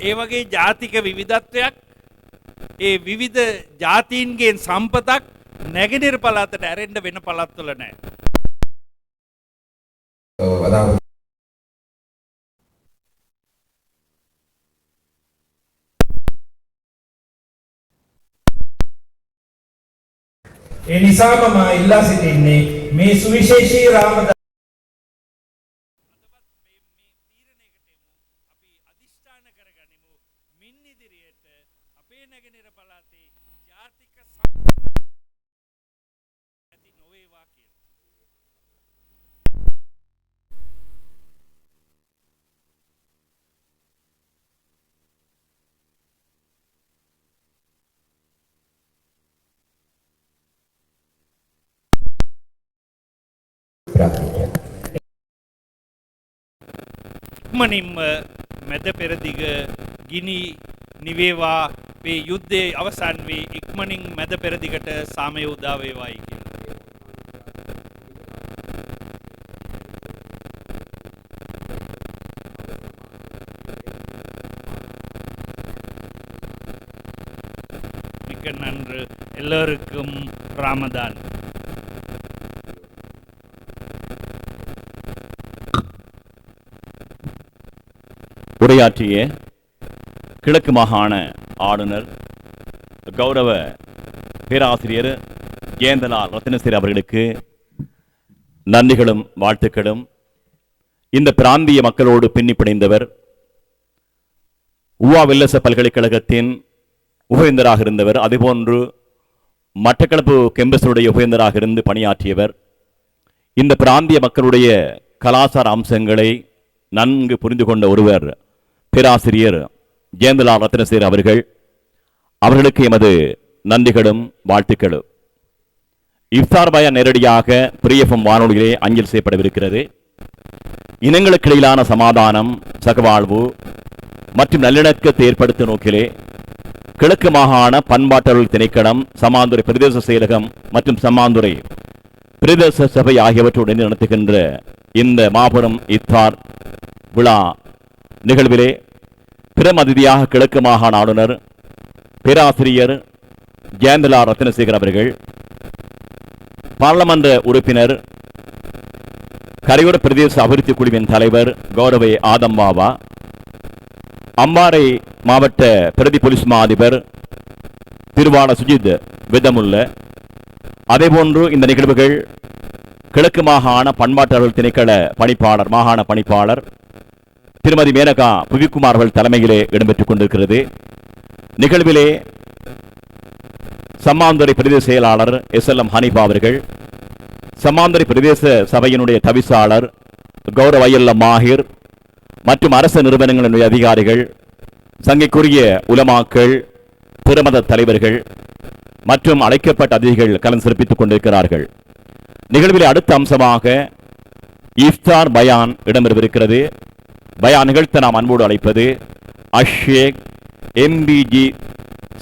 ඒ වගේ ජාතික විවිධත්වයක් ඒ විවිධ ජාතීන්ගෙන් සම්පතක් නැගෙනහිර පළාතට ඇරෙන්න වෙන පළාත්වල නැහැ. ඒ නිසාම මා ඉල්ලා සිටින්නේ මේ සුවිශේෂී රාමදාස ඉක්මනින්ම මැද පෙරදිග ගිනි නිවේවා මේ යුද්ධයේ අවසන් වී ඉක්මනින් මැද පෙරදිගට සාමය උදා වේවායි කියලා. மிக்க நன்று. எல்லோருக்கும் ராமதான். உரையாற்றிய கிழக்கு மாகாண ஆளுநர் கௌரவ பேராசிரியர் ஜெயந்தலால் ரத்தினசிறி அவர்களுக்கு நன்றிகளும் வாழ்த்துக்களும். இந்த பிராந்திய மக்களோடு பின்னி பிணைந்தவர், உவா வெல்லச பல்கலைக்கழகத்தின் உபவேந்தராக இருந்தவர், அதேபோன்று மட்டக்களப்பு கெம்பஸுடைய உபவேந்தராக இருந்து பணியாற்றியவர். இந்த பிராந்திய மக்களுடைய கலாச்சார அம்சங்களை நன்கு புரிந்து கொண்ட ஒருவர் பேராசிரியர் ஜெயந்தலால் ரத்தினசிறி அவர்கள். அவர்களுக்கு எமது நன்றிகளும் வாழ்த்துக்களும். இஃப்தார் பயான் நேரடியாக பிரியஃபம் வானொலியிலே அஞ்சல் செய்யப்படவிருக்கிறது. இனங்களுக்கிடையிலான சமாதானம், சகவாழ்வு மற்றும் நல்லிணக்கத்தை ஏற்படுத்தும் நோக்கிலே கிழக்கு மாகாண பண்பாட்டல் திணைக்களம், சமாந்துறை பிரதேச செயலகம் மற்றும் சமாந்துறை பிரதேச சபை ஆகியவற்றுடன் நடத்துகின்ற இந்த மாபெரும் இஃப்தார் விழா நிகழ்விலே பெரும் அதிதியாக கிழக்கு மாகாண ஆளுநர் பேராசிரியர் ஜெயந்தலால் ரத்தினசேகர் அவர்கள், பாராளுமன்ற உறுப்பினர், கரையோர பிரதேச அபிவிருத்தி குழுவின் தலைவர் கௌரவ ஆதம் பாபா, அம்பாறை மாவட்ட பிரதி போலீஸ் மா அதிபர் திருவாள சுஜித் விதமுல்ல, அதேபோன்று இந்த நிகழ்வுகள் கிழக்கு மாகாண பண்பாட்டாளர் திணைக்கள பணிப்பாளர், மாகாண பணிப்பாளர் திருமதி மேனகா புவிக்குமார் அவர்கள் தலைமையிலே இடம்பெற்றுக் கொண்டிருக்கிறது. நிகழ்விலே சம்மாந்துறை பிரதேச செயலாளர் SLM ஹனீஃபா அவர்கள், சம்மாந்துறை பிரதேச சபையினுடைய தவிசாளர் கௌரவ ILM மாஹிர் மற்றும் அரசு நிறுவனங்களின் அதிகாரிகள், சங்கைக்குரிய உலமாக்கள், பிறமத தலைவர்கள் மற்றும் அழைக்கப்பட்ட அதிதிகள் கலந்து சிறப்பித்துக் கொண்டிருக்கிறார்கள். நிகழ்விலே அடுத்த அம்சமாக இஃப்தார் பயான் இடம்பெறவிருக்கிறது. பயான் நிகழ்த்த நாம் அன்போடு அழைப்பது அஷேக் MBG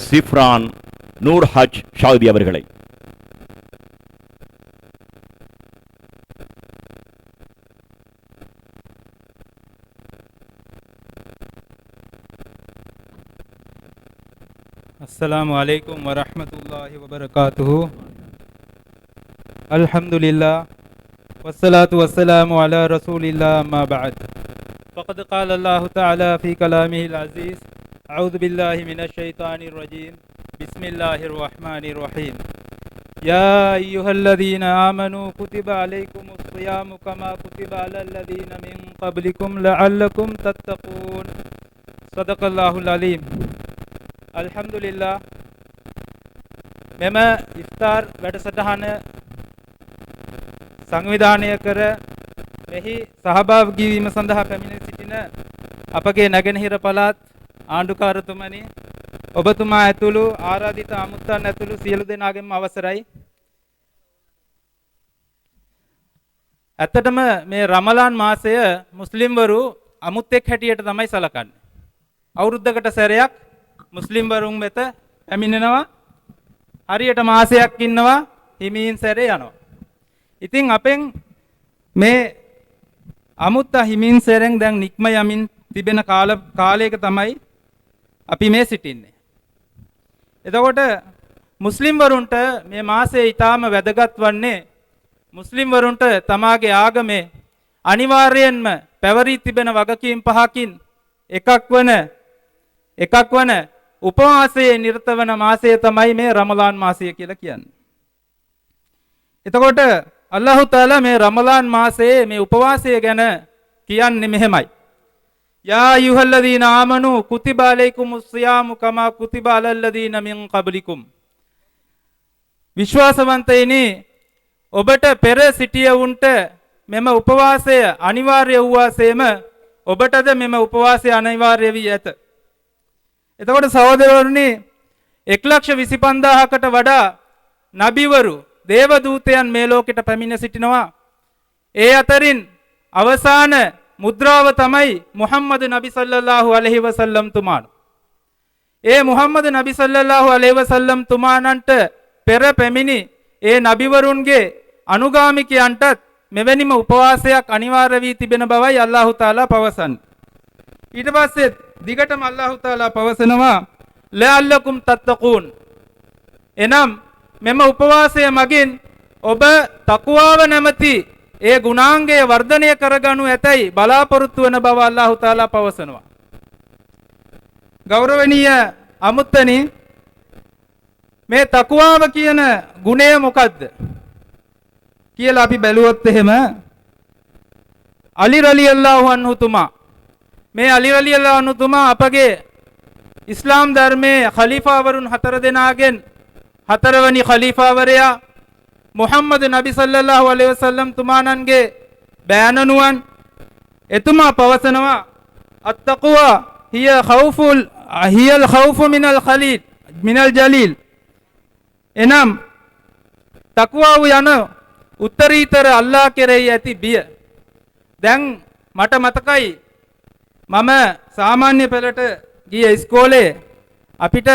சிஃப்ரான் நூர் ஹஜ் ஷாவுதி அவர்களை. السلام عليكم ورحمة الله وبركاته. الحمد لله والصلاة والسلام على رسول الله ما بعد. فقد قال الله تعالى في كلامه العزيز: أعوذ بالله من الشيطان الرجيم. بسم الله الرحمن الرحيم. يا أيها الذين آمنوا كتب عليكم الصيام كما كتب على الذين من قبلكم لعلكم تتقون. صدق الله العليم. අල්හම්දුලිල්ලා මෙම ඉෆ්තාර් වැඩසටහන සංවිධානය කර මෙහි සහභාගී වීම සඳහා පැමිණ සිටින අපගේ නැගෙනහිර පළාත් ආණ්ඩුකාරතුමනි, ඔබතුමා ඇතුළු ආරාධිත අමුත්තන් ඇතුළු සියලු දෙනාගේම අවසරයි. ඇත්තටම මේ රමලාන් මාසය මුස්ලිම්වරු අමුත්තෙක් හැටියට තමයි සලකන්නේ. අවුරුද්දකට සැරයක් මුස්ලිම්වරුන් වෙත පැමිණෙනවා. හරියට මාසයක් ඉන්නවා, හිමීන් සැරේ යනවා. ඉතින් අපෙන් මේ අමුත්තා හිමින් සෙරෙන් දැන් නික්ම යමින් තිබෙන කාලයක තමයි අපි මේ සිටින්නේ. එතකොට මුස්ලිම් වරුන්ට මේ මාසයේ ඊටාම වැදගත් වන්නේ මුස්ලිම් වරුන්ට තමාගේ ආගමේ අනිවාර්යයෙන්ම පැවරී තිබෙන වගකීම් පහකින් එකක් වන උපවාසයේ නිරත වන මාසය තමයි මේ රමලාන් මාසය කියලා කියන්නේ. එතකොට අල්ලාහ් තාලා මේ රමලාන් මාසයේ මේ උපවාසය ගැන කියන්නේ මෙහෙමයි. යා අයුහල්ලදීන ආමනු කුතිබා අලයිකුමුස් සියාමු කමා කුතිබා අලල්ලදීන මින් ක්බලිකුම්. විශ්වාසවන්තයිනි, ඔබට පෙර සිටියවුන්ට මෙම උපවාසය අනිවාර්ය වූවාසේම ඔබටද මෙම උපවාසය අනිවාර්ය වී ඇත. එතකොට සහෝදරවරුනි, 1,25,000කට වඩා නබිවරු දේවදූතයන් මේ ලෝකෙට පැමිණ සිටිනවා. ඒ අතරින් අවසාන මුද්‍රාව තමයි මුහම්මද් නබි සල්ලල්ලාහු අලයිහි වසල්ලම් තුමාන. ඒ මුහම්මද් නබි සල්ලල්ලාහු අලයිහි වසල්ලම් තුමානන්ට පෙර පැමිණි ඒ නබිවරුන්ගේ අනුගාමිකයන්ටත් මෙවැනිම උපවාසයක් අනිවාර්ය වී තිබෙන බවයි අල්ලාහ් තාලා පවසන්නේ. ඊට පස්සේ දිගටම අල්ලාහ් තාලා පවසනවා ලஅල්ලකුම් තත්තකූන්. එනම් මෙම උපවාසය මගින් ඔබ තක්වාව නැමැති ඒ ගුණාංගය වර්ධනය කරගනු ඇතැයි බලාපොරොත්තු වන බව අල්ලාහ් තාලා පවසනවා. ගෞරවනීය අමුත්තනි, මේ තක්වාව කියන ගුණය මොකද්ද කියලා අපි බැලුවොත් එහෙම අලි රලියල්ලාහු අන්හු තුමා, මේ අලි රලියල්ලාහු අන්හු තුමා අපගේ ඉස්ලාම් ධර්මයේ ඛලීෆාවරුන් 4 දෙනාගෙන් 4වනි ඛලීෆාවරයා මුහම්මද් නබි සල්ලල්ලාහු අලයිහි වසල්ලම් තුමාණන්ගේ බෑනනුවන්. එතුමා පවසනවා අත්තක්වා හියල් ඛෞෆු මිනල් ජලීල්. එනම් තක්වාව යන උත්තරීතර අල්ලාහ් කෙරෙහි ඇති බිය. දැන් මට මතකයි මම සාමාන්‍ය පෙළට ගිය ඉස්කෝලේ අපිට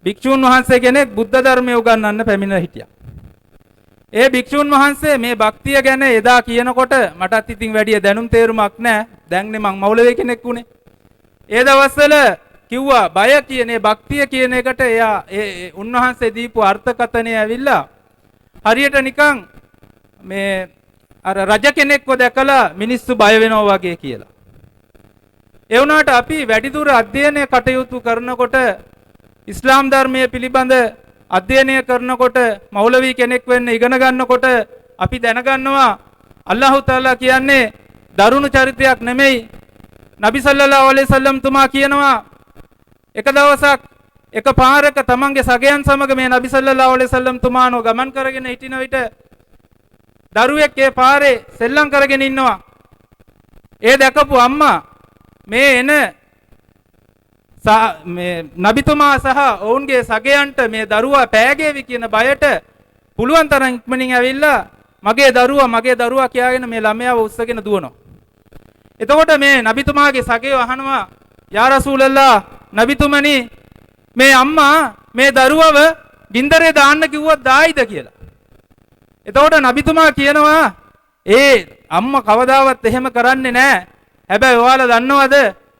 භික්ෂුන් වහන්සේ කෙනෙක් බුද්ධ ධර්මය උගන්වන්න පැමිණ හිටියා. ඒ භික්ෂුන් වහන්සේ මේ භක්තිය ගැන එදා කියනකොට මටත් ඉතින් වැඩි දැනුම් තේරුමක් නැහැ. දැන්නේ මං මෞලවී කෙනෙක් උනේ. ඒ දවස්වල කිව්වා බය කියන ඒ භක්තිය කියන එකට එයා ඒ උන්වහන්සේ දීපු අර්ථකථනය ඇවිල්ලා හරියට නිකන් මේ අර රජ කෙනෙක්ව දැකලා මිනිස්සු බය වෙනවා වගේ කියලා. ඒ වුණාට අපි වැඩිදුර අධ්‍යයනය කටයුතු කරනකොට ඉස්ලාම් ධර්මයේ පිළිබඳ අධ්‍යයනය කරනකොට මෞලවී කෙනෙක් වෙන්න ඉගෙන ගන්නකොට අපි දැනගන්නවා අල්ලාහ් තාලා කියන්නේ දරුණු චරිතයක් නෙමෙයි. නබි සල්ලල්ලාහු අලයිහි වසල්ලම් තුමා කියනවා එක දවසක් එක පාරක තමන්ගේ සගයන් සමග මේ නබි සල්ලල්ලාහු අලයිහි වසල්ලම් තුමානෝ ගමන් කරගෙන හිටින විට දරුවෙක් ඒ පාරේ සෙල්ලම් කරගෙන ඉන්නවා. ඒ දැකපු අම්මා මේ එන මේ නබිතුමා සහ ඔවුන්ගේ සගයන්ට මේ දරුවා පෑගේවි කියන බයට පුළුවන් තරම් ඉක්මනින් ඇවිල්ලා මගේ දරුවා කියාගෙන මේ ළමයාව උස්සගෙන දුවනවා. එතකොට මේ නබිතුමාගේ සගයෝ අහනවා යා රසූලල්ලාහ්, නබිතුමනි මේ අම්මා මේ දරුවව බින්දරේ දාන්න කිව්වොත් දායිද කියලා. එතකොට නබිතුමා කියනවා ඒ අම්මා කවදාවත් එහෙම කරන්නේ නැහැ. හැබැයි ඔයාලා දන්නවද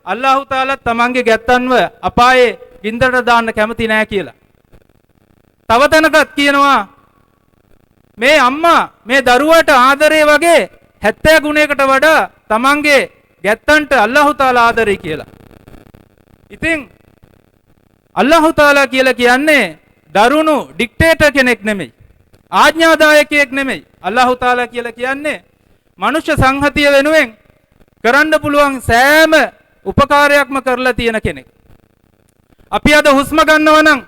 අල්ලාහ් තාලා තමන්ගේ ගැත්තන්ව අපායේ බින්දරට දාන්න කැමති නැහැ කියලා. තව තැනකත් කියනවා මේ අම්මා මේ දරුවාට ආදරේ වගේ 70 ගුණයකට වඩා තමන්ගේ ගැත්තන්ට අල්ලාහ් තාලා ආදරේ කියලා. ඉතින් අල්ලාහ් තාලා කියලා කියන්නේ දරුණු ඩික්ටේටර් කෙනෙක් නෙමෙයි. ආඥාදායකයෙක් නෙමෙයි. අල්ලාහ් තාලා කියලා කියන්නේ මනුෂ්‍ය සංහතිය වෙනුවෙන් කරන්න පුළුවන් සෑම උපකාරයක්ම කරලා තියෙන කෙනෙක්. අපි අද හුස්ම ගන්නවා නම්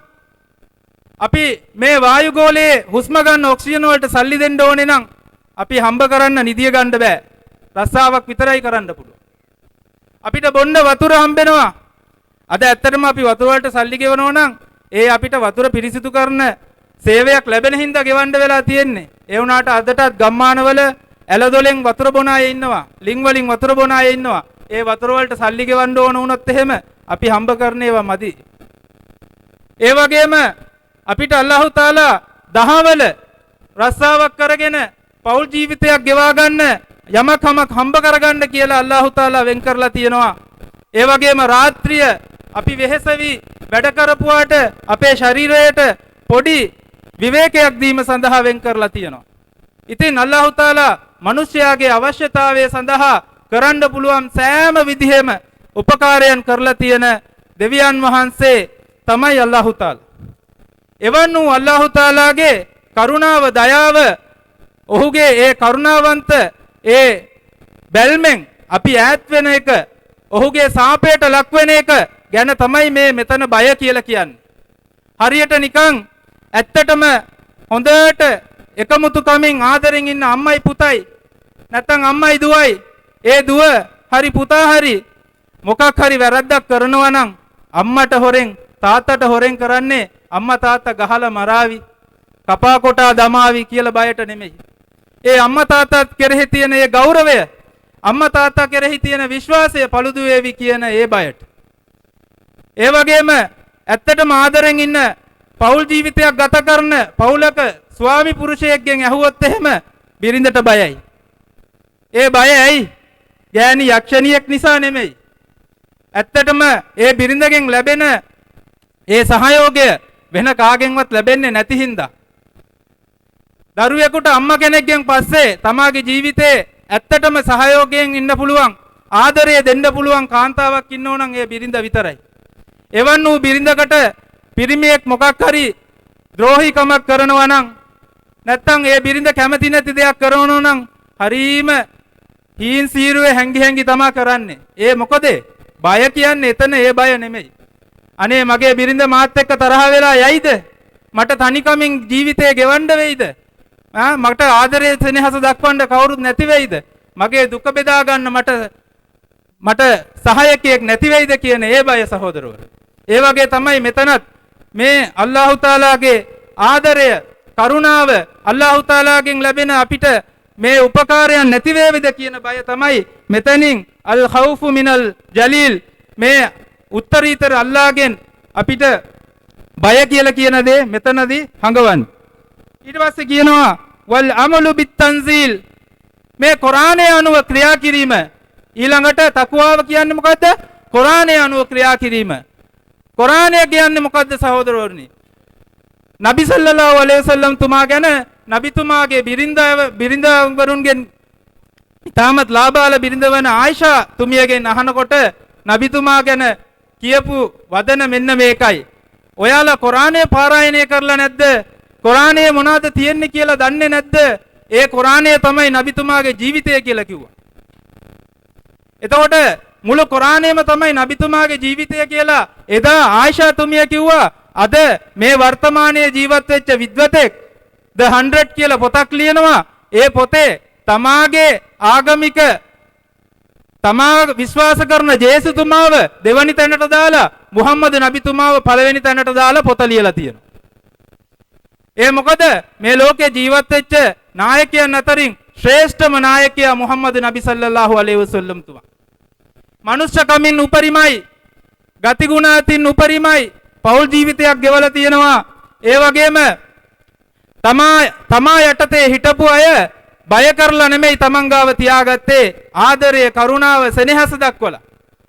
අපි මේ වායුගෝලයේ හුස්ම ගන්න ඔක්සිජන් වලට සල්ලි දෙන්න ඕනේ නම් අපි හම්බ කරන්න නිදිය ගන්න බෑ. රස්සාවක් විතරයි කරන්න පුළුවන්. අපිට බොන්න වතුර හම්බෙනවා. අද ඇත්තටම අපි වතුර වලට සල්ලි ගෙවනවා නම් ඒ අපිට වතුර පිරිසිදු කරන සේවයක් ලැබෙන හින්දා ගෙවන්න වෙලා තියෙන්නේ. ඒ වුණාට අදටත් ගම්මානවල ඇලදොලෙන් වතුර බොන අය ඉන්නවා. ලිං වලින් වතුර බොන අය ඉන්නවා. ඒ වතුර වලට සල්ලි ගෙවන්න ඕන වුණොත් එහෙම අපි හම්බ කරන ඒවා මදි. ඒ වගේම අපිට අල්ලාහ් තාලා දහවල රස්සාවක් කරගෙන පෞල් ජීවිතයක් ගෙවා ගන්න යමක් හම්බ කරගන්න කියලා අල්ලාහ් තාලා වෙන් කරලා තියෙනවා. ඒ වගේම රාත්‍රිය අපි වෙහෙසවි වැඩ කරපුවාට අපේ ශරීරයට පොඩි විවේකයක් දීම සඳහා වෙන් කරලා තියෙනවා. ඉතින් අල්ලාහ් තාලා මිනිස්යාගේ අවශ්‍යතාවය සඳහා කරන්න පුළුවන් සෑම විදිහෙම උපකාරයන් කරලා තියෙන දෙවියන් වහන්සේ තමයි අල්ලාහ් තාලා. එවන් වූ අල්ලාහ් තාලාගේ කරුණාව දයාව ඔහුගේ ඒ කරුණාවන්ත ඒ බැල්මෙන් අපි ඈත් වෙන එක ඔහුගේ සාපයට ලක් වෙන එක ගැන තමයි මේ මෙතන බය කියලා කියන්නේ. හරියට නිකන් ඇත්තටම හොඳට එකමුතු කමින් ආදරෙන් ඉන්න අම්මයි පුතයි නැත්නම් අම්මයි දුවයි ඒ දුව හරි පුතා හරි මොකක් හරි වැරද්දක් කරනවා නම් අම්මට හොරෙන් තාත්තට හොරෙන් කරන්නේ අම්මා තාත්තා ගහලා මරාවි කපා කොටා දමාවි කියලා බයට නෙමෙයි. ඒ අම්මා තාත්තා කෙරෙහි තියෙන ඒ ගෞරවය අම්මා තාත්තා කෙරෙහි තියෙන විශ්වාසය paludu වේවි කියන ඒ බයට. ඒ වගේම ඇත්තටම ආදරෙන් ඉන්න පෞල් ජීවිතයක් ගත කරන පෞලක ස්වාමි පුරුෂයෙක්ගෙන් ඇහුවොත් එහෙම බිරිඳට බයයි. ඒ බය ඇයි? ගෑණි යක්ෂණියක් නිසා නෙමෙයි. ඇත්තටම ඒ බිරිඳගෙන් ලැබෙන ඒ සහයෝගය වෙන කාගෙන්වත් ලැබෙන්නේ නැති හින්දා. දරුවෙකුට අම්මා කෙනෙක්ගෙන් පස්සේ තමාගේ ජීවිතේ ඇත්තටම සහයෝගයෙන් ඉන්න පුළුවන් ආදරය දෙන්න පුළුවන් කාන්තාවක් ඉන්නෝ නම් ඒ බිරිඳ විතරයි. එවන් වූ බිරිඳකට පිරිමියෙක් මොකක් හරි ද්‍රෝහිකමක් කරනවා නම් නැත්තම් ඒ බිරිඳ කැමති නැති දෙයක් කරනවා නම් හරීම හීන් සීරුවේ හැංගි තමා කරන්නේ. ඒ මොකද? බය කියන්නේ එතන ඒ බය නෙමෙයි. අනේ මගේ බිරිඳ මාත් එක්ක තරහ වෙලා යයිද? මට තනිකමින් ජීවිතේ ගෙවන්න වෙයිද? මට ආදරයේ සෙනෙහස දක්වන්න කවුරුත් නැති වෙයිද? මගේ දුක බෙදා ගන්න මට සහායකයෙක් නැති වෙයිද කියන ඒ බය සහෝදරවරු. ඒ වගේ තමයි මෙතනත් මේ අල්ලාහ් තාලාගේ ආදරය කරුණාව අල්ලාහ් තාලාගෙන් ලැබෙන අපිට මේ උපකාරයන් නැති වේවිද කියන බය තමයි මෙතනින් අල් ඛෞෆු මිනල් ජලීල් මේ උත්තරීතර අල්ලාහ්ගෙන් අපිට බය කියලා කියන දේ මෙතනදී හඟවන්නේ. ඊට පස්සේ කියනවා වල් අමලු බිත් තන්සීල් මේ කුරානයේ අනුව ක්‍රියා කිරීම. ඊළඟට තක්වාව කියන්නේ මොකද්ද? කුරානයේ අනුව ක්‍රියා කිරීම. කුරානය කියන්නේ මොකද්ද සහෝදරවරුනි? නබි සල්ලල්ලාහු අලයිහි වසල්ලම් තුමා ගැන නබිතුමාගේ බිරිඳවරුන්ගෙන් ඉතාමත් ලාභාල බිරිඳ වන ආයිෂා තුමියගෙන් අහනකොට නබිතුමා ගැන කියපු වදන මෙන්න මේකයි. ඔයාලා කුරානය පාරායනය කරලා නැද්ද? කුරානයේ මොනවද තියෙන්නේ කියලා දන්නේ නැද්ද? ඒ කුරානය තමයි නබිතුමාගේ ජීවිතය කියලා කිව්වා. එතකොට මුළු කුරානයම තමයි නබිතුමාගේ ජීවිතය කියලා එදා ආයිෂා තුමිය කිව්වා. අද මේ වර්තමානයේ ජීවත් වෙච්ච විද්වතෙක් The 100 කියලා පොතක් ලියනවා. ඒ පොතේ තමාගේ ආගමික තමා විශ්වාස කරන ජේසුතුමාව දෙවනි තැනට දාලා මුහම්මද් නබිතුමාව පළවෙනි තැනට දාලා පොත ලියලා තියෙනවා. ඒ මොකද මේ ලෝකේ ජීවත් වෙච්ච නායකයන් අතරින් ශ්‍රේෂ්ඨම නායකයා මුහම්මද් නබි සල්ලල්ලාහු අලයිහි වසල්ලම් තුමා. මනුෂ්‍යකමින් උපරිමයි, ගතිගුණ අතින් උපරිමයි, පෞල් ජීවිතයක් ගෙවලා තියෙනවා. ඒ වගේම තමා යටතේ හිටපු අය බය කරලා නෙමෙයි තමන් ගාව තියාගත්තේ ආදරය, කරුණාව, සෙනෙහස දක්වලා.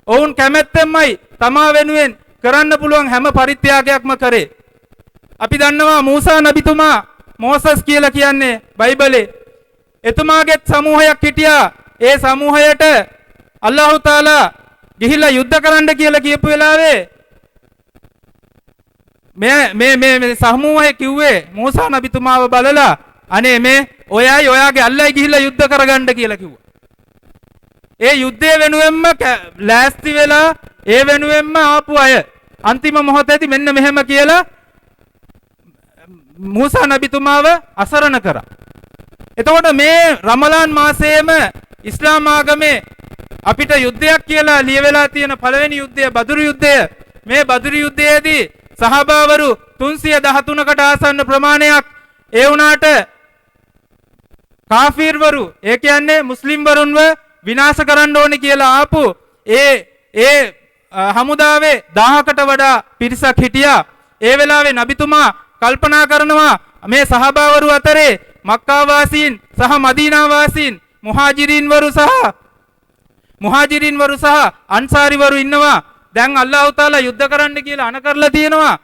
ඔවුන් කැමැත්තෙන්මයි තමා වෙනුවෙන් කරන්න පුළුවන් හැම පරිත්‍යාගයක්ම කරේ. අපි දන්නවා මූසා නබිතුමා, මෝසස් කියලා කියන්නේ බයිබලේ. එතුමාගේත් සමූහයක් හිටියා. ඒ සමූහයට අල්ලාහ් තාලා ගිහිල්ලා යුද්ධ කරන්න කියලා කියපු වෙලාවේ මේ සමූහය කිව්වේ මූසා නබිතුමාව බලලා අනේ මේ ඔයයි ඔයාගේ අල්ලයි ගිහිල්ලා යුද්ධ කරගන්න කියලා කිව්වා. ඒ යුද්ධය වෙනුවෙන්ම ලෑස්ති වෙලා ඒ වෙනුවෙන්ම ආපු අය අන්තිම මොහොතේදී මෙන්න මෙහෙම කියලා මූසා නබිතුමාව අසරණ කරා. එතකොට මේ රමලාන් මාසයේම ඉස්ලාම් ආගමේ අපිට යුද්ධයක් කියලා ලියවෙලා තියෙන පළවෙනි යුද්ධය බදුරු යුද්ධය. මේ බදුරු යුද්ධයේදී සහාබාවරු 313කට ආසන්න ප්‍රමාණයක් ඒ වුණාට කාෆිර්වරු ඒ කියන්නේ මුස්ලිම් වරුන්ව විනාශ කරන්න ඕනේ කියලා ආපු ඒ හමුදාවේ 1000කට වඩා පිරිසක් හිටියා. ඒ වෙලාවේ නබිතුමා කල්පනා කරනවා මේ සහාබාවරු අතරේ මක්කා වාසීන් සහ මදීනා වාසීන් මුහාජිරින් වරු සහ අන්සාරි වරු ඉන්නවා. දැන් අල්ලාහ් තාලා යුද්ධ කරන්න කියලා අණ කරලා තියෙනවා.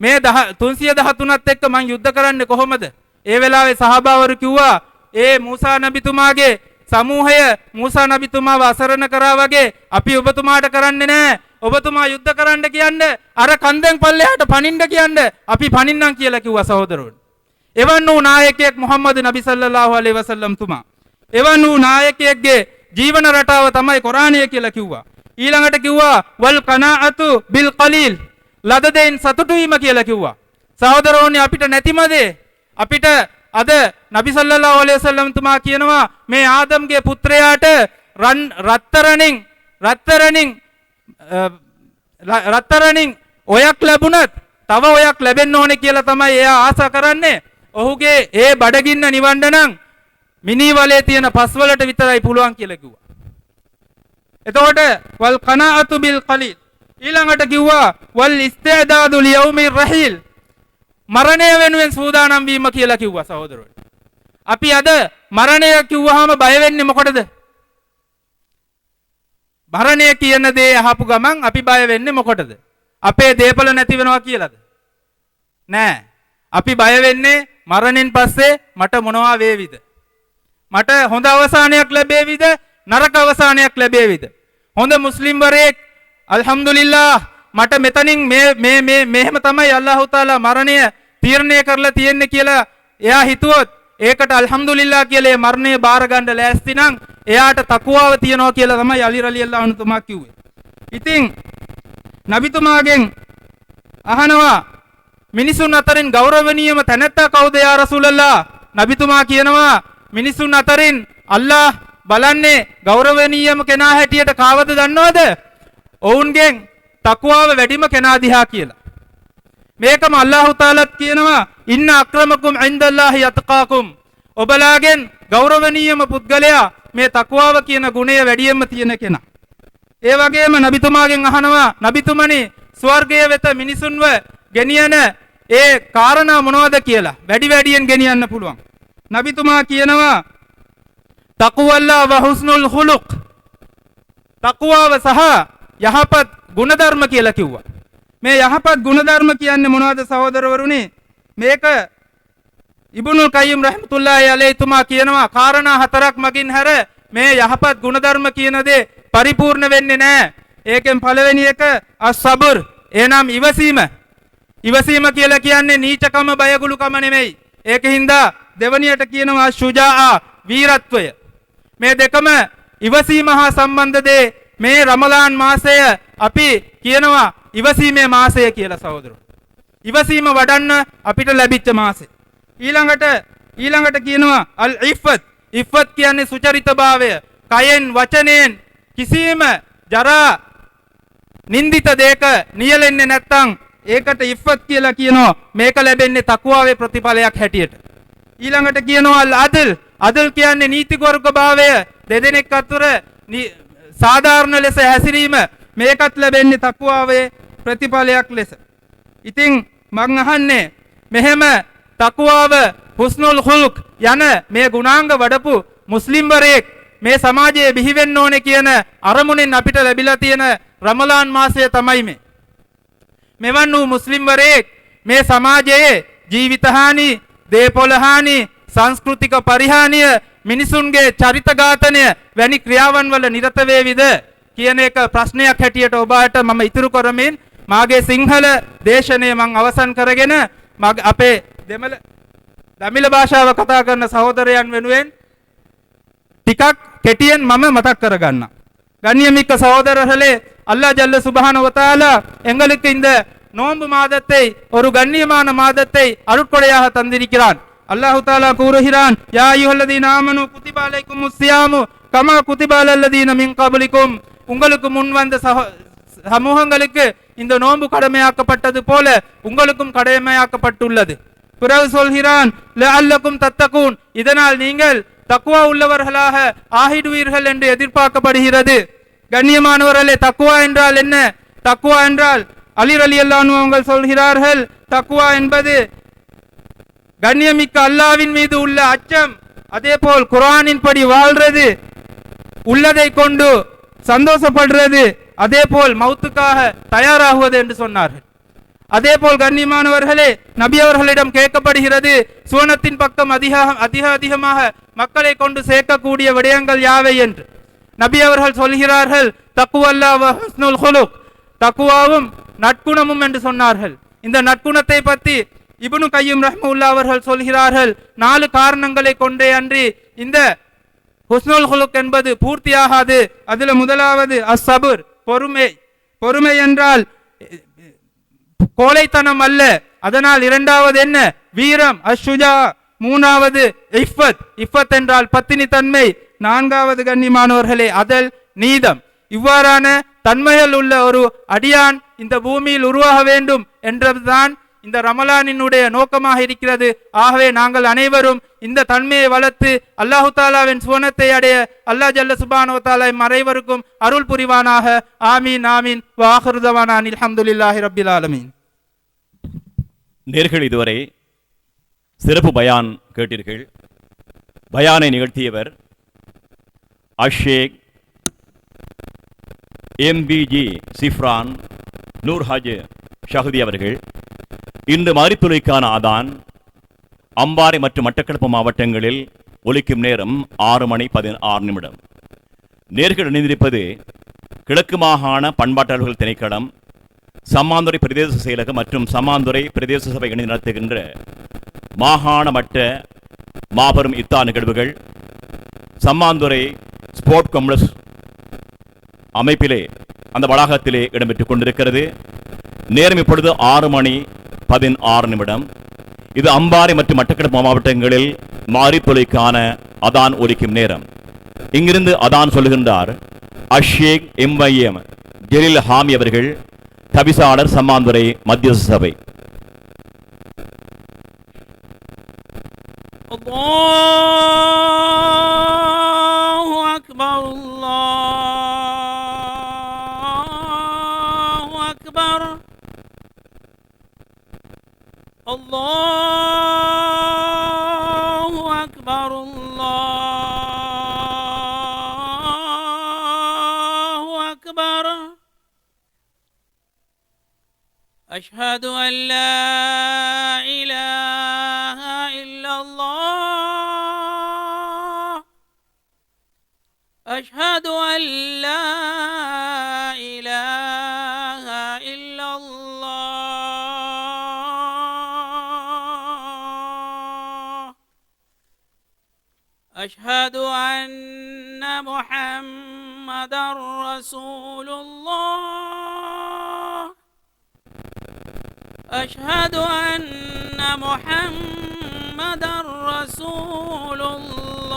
මේ 313ත් එක්ක මං යුද්ධ කරන්නේ කොහොමද? ඒ වෙලාවේ සහාබාවරු කිව්වා ඒ මූසා නබිතුමාගේ සමූහය මූසා නබිතුමාව අසරණ කරා වගේ අපි ඔබතුමාට කරන්නේ නැහැ. ඔබතුමා යුද්ධ කරන්න කියන්නේ අර කන්දෙන් පල්ලෙහාට පනින්න කියන්නේ අපි පනින්නම් කියලා කිව්වා සහෝදරවරුනි. එවන් වූ නායකයෙක් මුහම්මද් නබි සල්ලල්ලාහු අලයිහි වසල්ලම් තුමා. එවන් වූ නායකයෙක්ගේ ජීවන රටාව තමයි කුරානය කියලා කිව්වා. ඊළඟට කිව්වා වල් කනාඅතු බිල් කලීල් ලද දෙයින් සතුටු වීම කියලා කිව්වා. සහෝදරවරුනි අපිට නැතිමද අපිට අද නබි සල්ලල්ලාහු අලයිහි වසල්ලම් තුමා කියනවා මේ ආදම්ගේ පුත්‍රයාට රත්තරණින් ඔයක් ලැබුණත් තව ඔයක් ලැබෙන්න ඕනේ කියලා තමයි එයා ආශා කරන්නේ. ඔහුගේ ඒ බඩගින්න නිවන්න නම් මිනි වලේ තියෙන පස් වලට විතරයි පුළුවන් කියලා කිව්වා. එතකොට වල් කනාඅතු බිල් කලීල් ඊළඟට කිව්වා වල් ඉස්තිදාදු ලියවුමි රහීල් මරණය වෙනුවෙන් සූදානම් වීම කියලා කිව්වා සහෝදරවරුනි. අපි අද මරණය කිව්වහම බය වෙන්නේ මොකටද? මරණය කියන දේ අහපු ගමන් අපි බය වෙන්නේ මොකටද? අපේ දේපල නැති වෙනවා කියලාද? නෑ. අපි බය වෙන්නේ මරණයෙන් පස්සේ මට මොනවා වේවිද? මට හොඳ අවසානයක් ලැබේවිද? නරක අවසානයක් ලැබේවිද? හොඳ මුස්ලිම් වරයෙක් අල්හම්දුලිල්ලාහ් මට මෙතනින් මෙහෙම තමයි අල්ලාහ් තාලා මරණය තීරණය කරලා තියෙන්නේ කියලා එයා හිතුවොත් ඒකට අල්හම්දුලිල්ලාහ් කියලා ඒ මරණය බාර ගන්න ලෑස්ති නම් එයාට තකුවාව තියනවා කියලා තමයි අලි රලියල්ලාහු අන්හු තුමා කිව්වේ. ඉතින් නබිතුමාගෙන් අහනවා මිනිසුන් අතරින් ගෞරවණීයම තැනැත්තා කවුද යා රසූලල්ලාහ්? නබිතුමා කියනවා මිනිසුන් අතරින් අල්ලාහ් බලන්නේ ගෞරවණීයම කෙනා හැටියට කාවද දන්නවද? ඔවුන්ගෙන් තක්වාව වැඩිම කෙනා දිහා කියලා. මේකම අල්ලාහ් තාලාත් කියනවා ඉන්න අක්‍රමකුම් ඉන්දල්ලාහි යත්කාකුම්. ඔබලාගෙන් ගෞරවණීයම පුද්ගලයා මේ තක්වාව කියන ගුණය වැඩියෙන්ම තියෙන කෙනා. ඒ වගේම නබිතුමාගෙන් අහනවා නබිතුමනි ස්වර්ගයේ වෙත මිනිසුන්ව ගෙනියන ඒ කාරණා මොනවද කියලා වැඩියෙන් ගෙනියන්න පුළුවන්. නබිතුමා කියනවා තක්වල්ලා ව හුස්නුල් ඛුලුක්. තක්වාව සහ යහපත් ගුණධර්ම කියලා කිව්වා. මේ යහපත් ගුණධර්ම කියන්නේ මොනවද සහෝදරවරුනි? මේක ඉබ්නුල් කයිම් රහ්මතුල්ලාහි අලයිහි තුමා කියනවා කාරණා හතරක් මගින් හැර මේ යහපත් ගුණධර්ම කියන දේ පරිපූර්ණ වෙන්නේ නැහැ. ඒකෙන් පළවෙනි එක අස්-සබර් එනම් ඉවසීම. ඉවසීම කියලා කියන්නේ නීචකම බයගුළුකම නෙමෙයි. ඒකින්ද දෙවණියට කියනවා ශුජාඅ වීරත්වය. මේ දෙකම ඉවසීම හා සම්බන්ධ දේ මේ රමලාන් මාසය අපි කියනවා ඉවසීමේ මාසය කියලා සහෝදරෝ. ඉවසීම වඩන්න අපිට ලැබිච්ච මාසෙ. ඊළඟට කියනවා අල් ඉෆ්ෆත්. ඉෆ්ෆත් කියන්නේ සුචරිතභාවය. කයෙන් වචනයෙන් කිසිම ජරා නින්දිත දෙයක නියැලෙන්නේ නැත්නම් ඒකට ඉෆ්ෆත් කියලා කියනවා. මේක ලැබෙන්නේ තක්වාවේ ප්‍රතිඵලයක් හැටියට. ඊළඟට කියනවා අල් අදල්. අදල් කියන්නේ නීතිගරුක භාවය. දෙදෙනෙක් අතර සාධාරණ ලෙස හැසිරීම. මේකත් ලැබෙන්නේ තක්වාවේ ප්‍රතිඵලයක් ලෙස. ඉතින් මං අහන්නේ මෙහෙම තක්වාව හුස්නුල් ඛුලුක් යන මේ ගුණාංග වඩපු මුස්ලිම් වරයෙක් මේ සමාජයේ බිහි වෙන්න ඕනේ කියන අරමුණෙන් අපිට ලැබිලා තියෙන රමලාන් මාසය තමයි මේ. මෙවන් වූ මුස්ලිම් වරයෙක් මේ සමාජයේ ජීවිත හානි, දේපොළ හානි, සංස්කෘතික පරිහානිය, මිනිසුන්ගේ චරිත ඝාතනය වැනි ක්‍රියාවන් වල නිරත වේවිද කියන එක ප්‍රශ්නයක් හැටියට ඔබට මම ඉතුරු කරමින් මාගේ සිංහල දේශනය මම අවසන් කරගෙන අපේ දමිළ භාෂාව කතා කරන සහෝදරයන් වෙනුවෙන් ටිකක් කෙටියෙන් මම මතක් කරගන්නම්. ගண்ணியமிக்க சகோதரர்களே அல்லாஹ் ஜல்ல சுப்ஹானஹு வ தஆலா எங்களுக்கு இந்த நோன்பு மாதத்தை ஒரு கண்ணியமான மாதத்தை அருட்கொடையாக தந்திருக்கிறான். அல்லாஹ் தஆலா கூறுகிறான், யா அய்யுஹல்லதீன ஆமனூ குத்திப அலைக்குமுஸ் ஸியாமு கமா குத்திப அலல்லதீன மின் கப்லிக்கும், உங்களுக்கு முன் வந்த சமூகங்களுக்கு இந்த நோன்பு கடமையாக்கப்பட்டது போல உங்களுக்கும் கடமையாக்கப்பட்டுள்ளது. பிறகு சொல்கிறான், லஅல்லக்கும் தத்தகூன், இதனால் நீங்கள் தக்வா உள்ளவர்களாக ஆகிடுவீர்கள் என்று எதிர்பார்க்கப்படுகிறது. கண்ணியமானவர்களே, தக்வா என்றால் என்ன? தக்வா என்றால் அலி ரலியல்லாஹு அன்ஹு அவர்கள் சொல்கிறார்கள், தக்வா என்பது கண்ணியமிக்க அல்லாஹ்வின் மீது உள்ள அச்சம், அதே போல் குர்ஆனின் படி வாழ்றது, உள்ளதை கொண்டு சந்தோஷப்படுறது, அதே போல் மௌத்துக்காக தயாராகுவது என்று சொன்னார்கள். அதே போல் கண்ணியமானவர்களே, நபி அவர்களிடம் கேட்கப்படுகிறது, சுவனத்தின் பக்கம் அதிகமாக மக்களை கொண்டு சேர்க்கக்கூடிய விடயங்கள் யாவை என்று. நபி அவர்கள் சொல்கிறார்கள், தக்வல்லாஹ் வ ஹுஸ்னுல் குலுக், தக்வாவும் நற்குணமும் என்று சொன்னார்கள். இந்த நற்குணத்தை பற்றி இப்னு கய்யிம் ரஹ்மத்துல்லாஹி அவர்கள் சொல்கிறார்கள், 4 காரணங்களை கொண்டே அன்றி இந்த ஹுஸ்னுல் குலுக் என்பது பூர்த்தியாகாது. அதில் முதலாவது அஸ்ஸபுர், பொறுமை. பொறுமை என்றால் கோழைத்தனம் அல்ல. அதனால் இரண்டாவது என்ன? வீரம், அஷ்ஷுஜா. மூணாவது இஃபத், இஃபத் என்றால் பத்தினி தன்மை. நான்காவது கண்ணியமானவர்களே அதல், நீதம். இவ்வாறான தன்மைகள் உள்ள ஒரு அடியான் இந்த பூமியில் உருவாக வேண்டும் என்றதுதான் இந்த ரமலானினுடைய நோக்கமாக இருக்கிறது. ஆகவே நாங்கள் அனைவரும் இந்த தன்மையை வளர்த்து அல்லாஹு தாலாவின் சுவனத்தை அடைய அல்லாஹ் ஜல்ல சுப்ஹானஹு வ தஆலா அனைவருக்கும் அருள் புரிவானாக. ஆமீன் ஆமீன். வ ஆகிரு தவானா அல்ஹம்துலில்லாஹி ரப்பில் ஆலமீன். நேர்கள் இதுவரை சிறப்பு பயான் கேட்டீர்கள். பயானை நிகழ்த்தியவர் அஷேக் எம்பிஜி சிஃப்ரான் நூர் ஹாஜ் ஷஹதி அவர்கள். இன்று மரித்துளைக்கான ஆதான் அம்பாறை மற்றும் மட்டக்களப்பு மாவட்டங்களில் ஒலிக்கும் நேரம் 6:16. நேர்கள் இணைந்திருப்பது கிழக்கு மாகாண பண்பாட்டாளர்கள் திணைக்களம், சம்மாந்துறை பிரதேச செயலகம் மற்றும் சம்மாந்துறை பிரதேச சபை இணைந்து நடத்துகின்ற மாகாண மட்ட மாபெரும் இஃப்தார் நிகழ்வுகள் சம்மாந்துறை ஸ்போர்ட் காம்ப்ளெக்ஸ் அமைப்பிலே அந்த வளாகத்திலே இடம்பெற்றுக் கொண்டிருக்கிறது. நேரம் இப்பொழுது 6:16. இது அம்பாறை மற்றும் மட்டக்களப்பு மாவட்டங்களில் மாரித்தொலைக்கான அதான் ஒலிக்கும் நேரம். இங்கிருந்து அதான் சொல்லுகின்றார் அஷேக் எம்ஐஎம் ஜலீல் ஹாமி அவர்கள், தவிசாளர் சம்மாந்துறை மத்திய சபை. அல்லாஹு அக்பர் அல்லாஹு அக்பர் அல்லாஹு அக்பர் அல்லாஹு அக்பர். அஷ்ஹது அன் லா இலாஹ இல்லல்லாஹ் அஷ்ஹது அன் லா இலாஹ இல்லல்லாஹ் அஷ்ஹது அன்ன முஹம்மதர் ரசூலுல்லாஹ் أشهد أن محمدا رسول الله.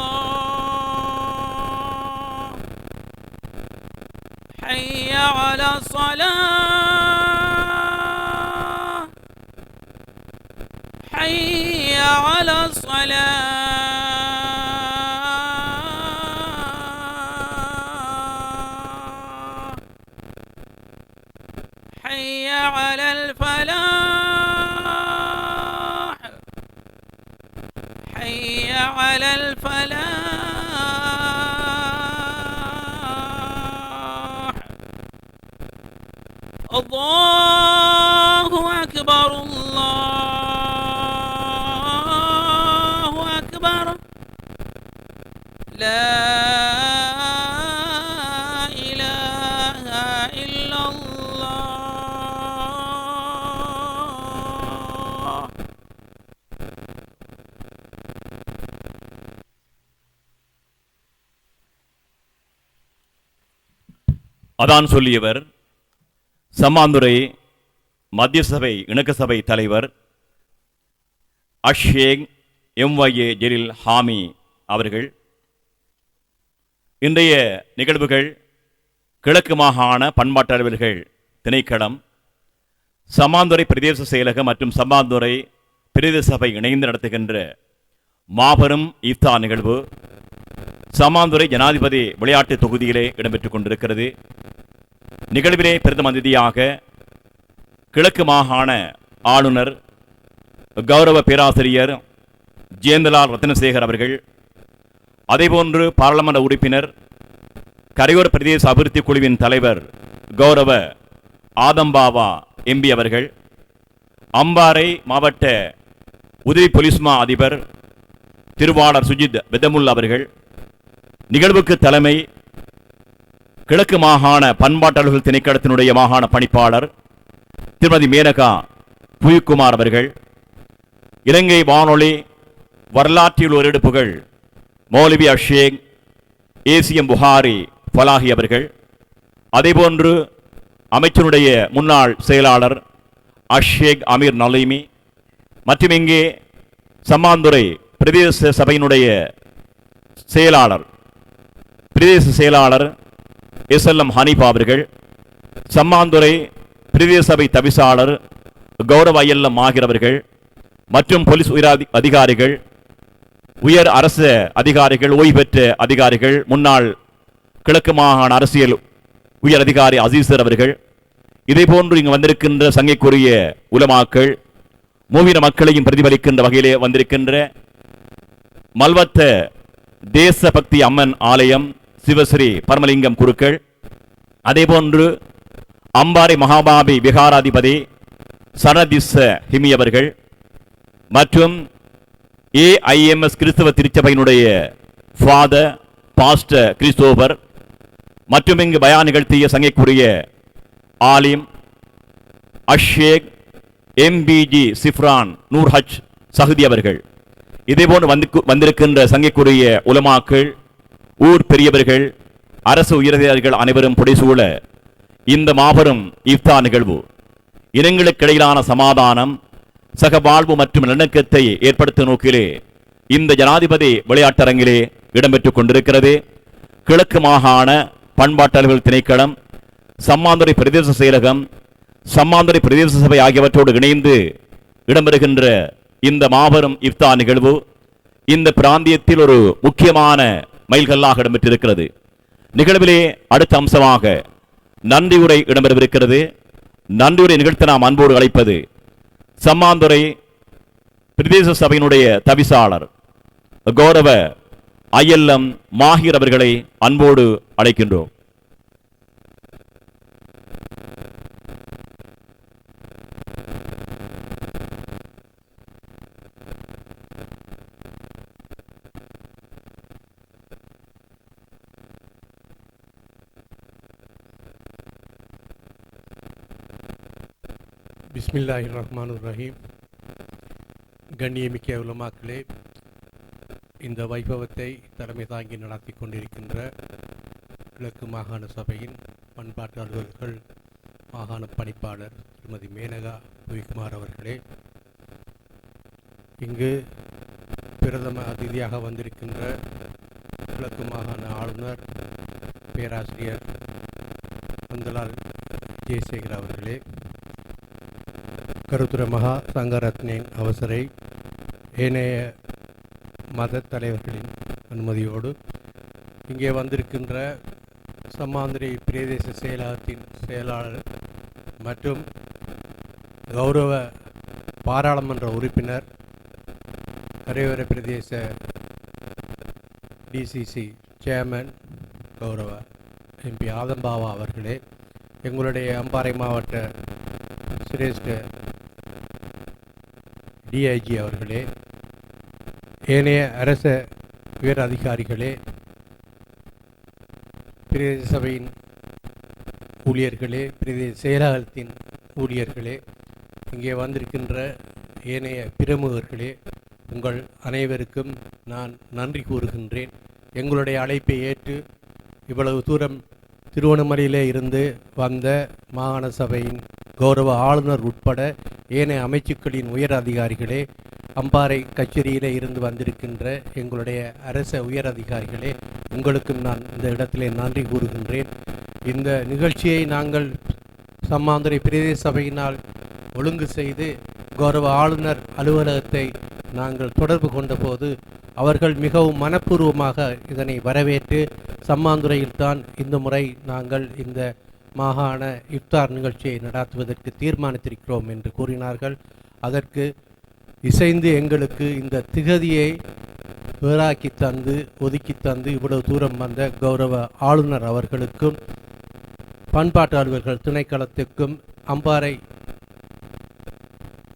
حي على الصلاة حي على الصلاة حي على الفلاح حي على الفلاح. الله أكبر الله أكبر. لا إله إلا الله. அதான் சொல்லியவர் சம்மாந்துறை மத்திய சபை இணக்க சபை தலைவர் அஷேக் MYA ஜெலில் ஹாமி அவர்கள். இன்றைய நிகழ்வுகள் கிழக்கு மாகாண பண்பாட்டு அலுவல்கள் திணைக்களம், சம்மாந்துறை பிரதேச செயலகம் மற்றும் சம்மாந்துறை பிரதேச சபை இணைந்து நடத்துகின்ற மாபெரும் இஃப்தார் நிகழ்வு சம்மாந்துறை ஜனாதிபதி விளையாட்டு தொகுதியிலே இடம்பெற்றுக் கொண்டிருக்கிறது. நிகழ்விலே பிரதம அதிதியாக கிழக்கு மாகாண ஆளுநர் கௌரவ பேராசிரியர் ஜெயந்தலால் ரத்னசேகர் அவர்கள், அதேபோன்று பாராளுமன்ற உறுப்பினர் கரையோர பிரதேச அபிவிருத்தி குழுவின் தலைவர் கௌரவ ஆதம்பாவா MP அவர்கள், அம்பாறை மாவட்ட உதவி போலீஸ் மா அதிபர் திருவாளர் சுஜித் பெதமுல் அவர்கள், நிகழ்வுக்கு தலைமை கிழக்கு மாகாண பண்பாட்டு அலுவலர்கள் திணைக்களத்தினுடைய மாகாண பணிப்பாளர் திருமதி மேனகா புயுக்குமார் அவர்கள், இலங்கை வானொலி வரலாற்றில் ஒரு எடுப்புகள் மௌலவி அஷேக் ACM புகாரி ஃபலாஹி அவர்கள், அதேபோன்று அமைச்சருடைய முன்னாள் செயலாளர் அஷேக் அமீர் நலீமி மற்றும் இங்கே சம்மாந்துறை பிரதேச சபையினுடைய பிரதேச செயலாளர் SLM ஹனீஃபா அவர்கள், சம்மாந்துறை பிரதேச சபை தவிசாளர் கௌரவ ILM ஆகிறவர்கள் மற்றும் போலீஸ் உயர் அதிகாரிகள், உயர் அரசு அதிகாரிகள், ஓய்வு பெற்ற அதிகாரிகள், முன்னாள் கிழக்கு மாகாண அரசியல் உயர் அதிகாரி அசீசர் அவர்கள், இதேபோன்று இங்கு வந்திருக்கின்ற சங்கைக்குரிய உலமாக்கள், மூவின மக்களையும் பிரதிபலிக்கின்ற வகையிலே வந்திருக்கின்ற மல்வத்த தேசபக்தி அம்மன் ஆலயம் சிவஸ்ரீ பரமலிங்கம் குருக்கள், அதேபோன்று அம்பாறை மகாபாபி விகாராதிபதி சனதிஸ்ஸ ஹிமி அவர்கள் மற்றும் AIMS கிறிஸ்தவ திருச்சபையினுடைய ஃபாதர் பாஸ்டர் கிறிஸ்தோபர் மற்றும் இங்கு பயான் நிகழ்த்திய சங்கைக்குரிய ஆலிம் அஷேக் MBG சிஃப்ரான் நூர் ஹஜ் சஹதி அவர்கள், இதேபோன்று வந்திருக்கின்ற சங்கைக்குரிய உலமாக்கள், ஊர் பெரியவர்கள், அரசு உயரதிகாரிகள் அனைவரும் புடைசூழ இந்த மாபெரும் இஃப்தார் நிகழ்வு இனங்களுக்கிடையிலான சமாதானம், சகவாழ்வு மற்றும் நல்லிணக்கத்தை ஏற்படுத்தும் நோக்கிலே இந்த ஜனாதிபதி விளையாட்டரங்கிலே இடம்பெற்றுக் கொண்டிருக்கிறது. கிழக்கு மாகாண பண்பாட்டு அலுவலர்கள் திணைக்களம், சம்மாந்துறை பிரதேச செயலகம், சம்மாந்துறை பிரதேச சபை ஆகியவற்றோடு இணைந்து இடம்பெறுகின்ற இந்த மாபெரும் இஃப்தார் நிகழ்வு இந்த பிராந்தியத்தில் ஒரு முக்கியமான மைல்கல்லாக இடம்பெற்றிருக்கிறது. நிகழ்விலே அடுத்த அம்சமாக நன்றி உரை இடம்பெறவிருக்கிறது. நன்றி உரை நிகழ்த்த நாம் அன்போடு அழைப்பது சம்மாந்துறை பிரதேச சபையினுடைய தவிசாளர் கௌரவ ILM மாஹிர் அவர்களை அன்போடு அழைக்கின்றோம். பிஸ்மில்லாஹிர் ரஹ்மானுர் ரஹீம். கண்ணியமிக்க உலமாக்களே, இந்த வைபவத்தை தலைமை தாங்கி நடத்தி கொண்டிருக்கின்ற கிழக்கு மாகாண சபையின் பண்பாட்டு அலுவலர்கள் மாகாண பணிப்பாளர் திருமதி மேனகா புவிக்குமார் அவர்களே, இங்கு பிரதம அதிதியாக வந்திருக்கின்ற கிழக்கு மாகாண ஆளுநர் பேராசிரியர் ஜெயந்தலால் ஜெயசேகர் அவர்களே, கருத்துர மகா சங்கரத்னின் அவசரை, ஏனைய மத தலைவர்களின் அனுமதியோடு இங்கே வந்திருக்கின்ற சம்மாந்துறை பிரதேச செயலகத்தின் செயலாளர் மற்றும் கௌரவ பாராளுமன்ற உறுப்பினர் கரையோர பிரதேச DCC சேர்மன் கௌரவ MP ஆதம்பாவா அவர்களே, எங்களுடைய அம்பாறை மாவட்ட சிரேஷ்ட DIG அவர்களே, ஏனைய அரச உயர் அதிகாரிகளே, பிரதேச சபையின் ஊழியர்களே, பிரதேச செயலகத்தின் ஊழியர்களே, இங்கே வந்திருக்கின்ற ஏனைய பிரமுகர்களே, உங்கள் அனைவருக்கும் நான் நன்றி கூறுகின்றேன். எங்களுடைய அழைப்பை ஏற்று இவ்வளவு தூரம் திருவண்ணாமலையிலே இருந்து வந்த மாகாண சபையின் கௌரவ ஆளுநர் உட்பட ஏனைய அமைச்சுக்களின் உயர் அதிகாரிகளே, அம்பாறை கச்சேரியிலே இருந்து வந்திருக்கின்ற எங்களுடைய அரச உயர் அதிகாரிகளே, உங்களுக்கும் நான் இந்த இடத்திலே நன்றி கூறுகின்றேன். இந்த நிகழ்ச்சியை நாங்கள் சம்மாந்துறை பிரதேச சபையினால் ஒழுங்கு செய்து கௌரவ ஆளுநர் அலுவலகத்தை நாங்கள் தொடர்பு கொண்டபோது அவர்கள் மிகவும் மனப்பூர்வமாக இதனை வரவேற்று சம்மாந்துறையில்தான் இந்த முறை நாங்கள் இந்த மாகாண இஃப்தார் நிகழ்ச்சியை நடாத்துவதற்கு தீர்மானித்திருக்கிறோம் என்று கூறினார்கள். அதற்கு இசைந்து எங்களுக்கு இந்த திகதியை வேறாக்கி தந்து ஒதுக்கி தந்து இவ்வளவு தூரம் வந்த கௌரவ ஆளுநர் அவர்களுக்கும் பண்பாட்டு அலுவலர்கள் திணைக்களத்துக்கும் அம்பாறை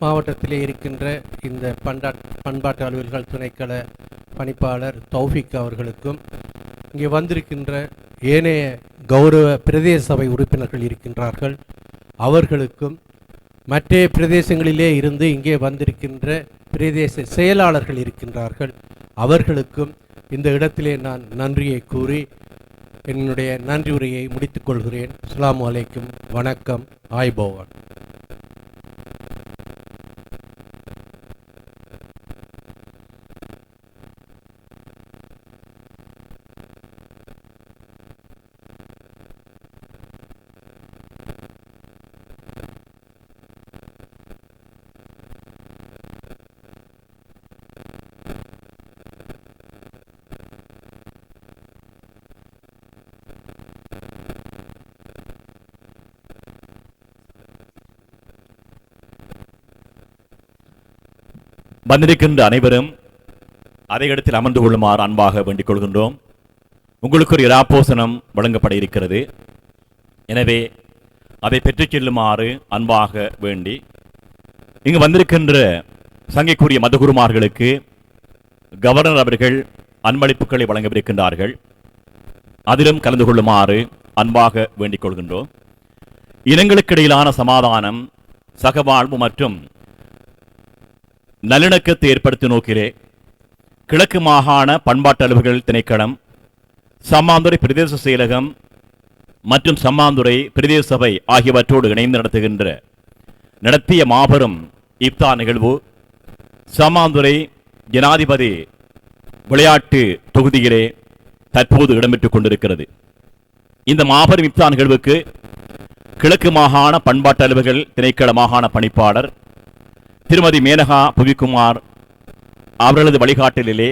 மாவட்டத்திலே இருக்கின்ற இந்த பண்பாட்டு அலுவலர்கள் திணைக்கள பணிப்பாளர் தௌஃபிக் அவர்களுக்கும் இங்கே வந்திருக்கின்ற ஏனைய கௌரவ பிரதேச சபை உறுப்பினர்கள் இருக்கின்றார்கள், அவர்களுக்கும் மற்ற பிரதேசங்களிலே இருந்து இங்கே வந்திருக்கின்ற பிரதேச செயலாளர்கள் இருக்கின்றார்கள், அவர்களுக்கும் இந்த இடத்திலே நான் நன்றியை கூறி என்னுடைய நன்றி உரையை முடித்துக் கொள்கிறேன். அஸ்ஸலாமு அலைக்கும், வணக்கம், ஆய்போவான். வந்திருக்கின்ற அனைவரும் அதே இடத்தில் அமர்ந்து கொள்ளுமாறு அன்பாக வேண்டிக் கொள்கின்றோம். உங்களுக்கு ஒரு இராப்போசனம் வழங்கப்பட இருக்கிறது. எனவே அதை பெற்றுச் செல்லுமாறு அன்பாக வேண்டி இங்கு வந்திருக்கின்ற சங்கைக்குரிய மதகுருமார்களுக்கு கவர்னர் அவர்கள் அன்பளிப்புகளை வழங்கவிருக்கின்றார்கள். அதிலும் கலந்து கொள்ளுமாறு அன்பாக வேண்டிக் கொள்கின்றோம். இனங்களுக்கிடையிலான சமாதானம், சகவாழ்வு மற்றும் நல்லிணக்கத்தை ஏற்படுத்தும் நோக்கிலே கிழக்கு மாகாண பண்பாட்டு அலுவலர்கள் திணைக்களம், சம்மாந்துறை பிரதேச செயலகம் மற்றும் சம்மாந்துறை பிரதேச சபை ஆகியவற்றோடு இணைந்து நடத்திய மாபெரும் இஃப்தார் நிகழ்வு சம்மாந்துறை ஜனாதிபதி விளையாட்டு தொகுதியிலே தற்போது இடம்பெற்றுக் கொண்டிருக்கிறது. இந்த மாபெரும் இஃப்தார் நிகழ்வுக்கு கிழக்கு மாகாண பண்பாட்டு அலுவலர்கள் திணைக்கள மாகாண பணிப்பாளர் திருமதி மேனகா புவிக்குமார் அவர்களது வழிகாட்டலிலே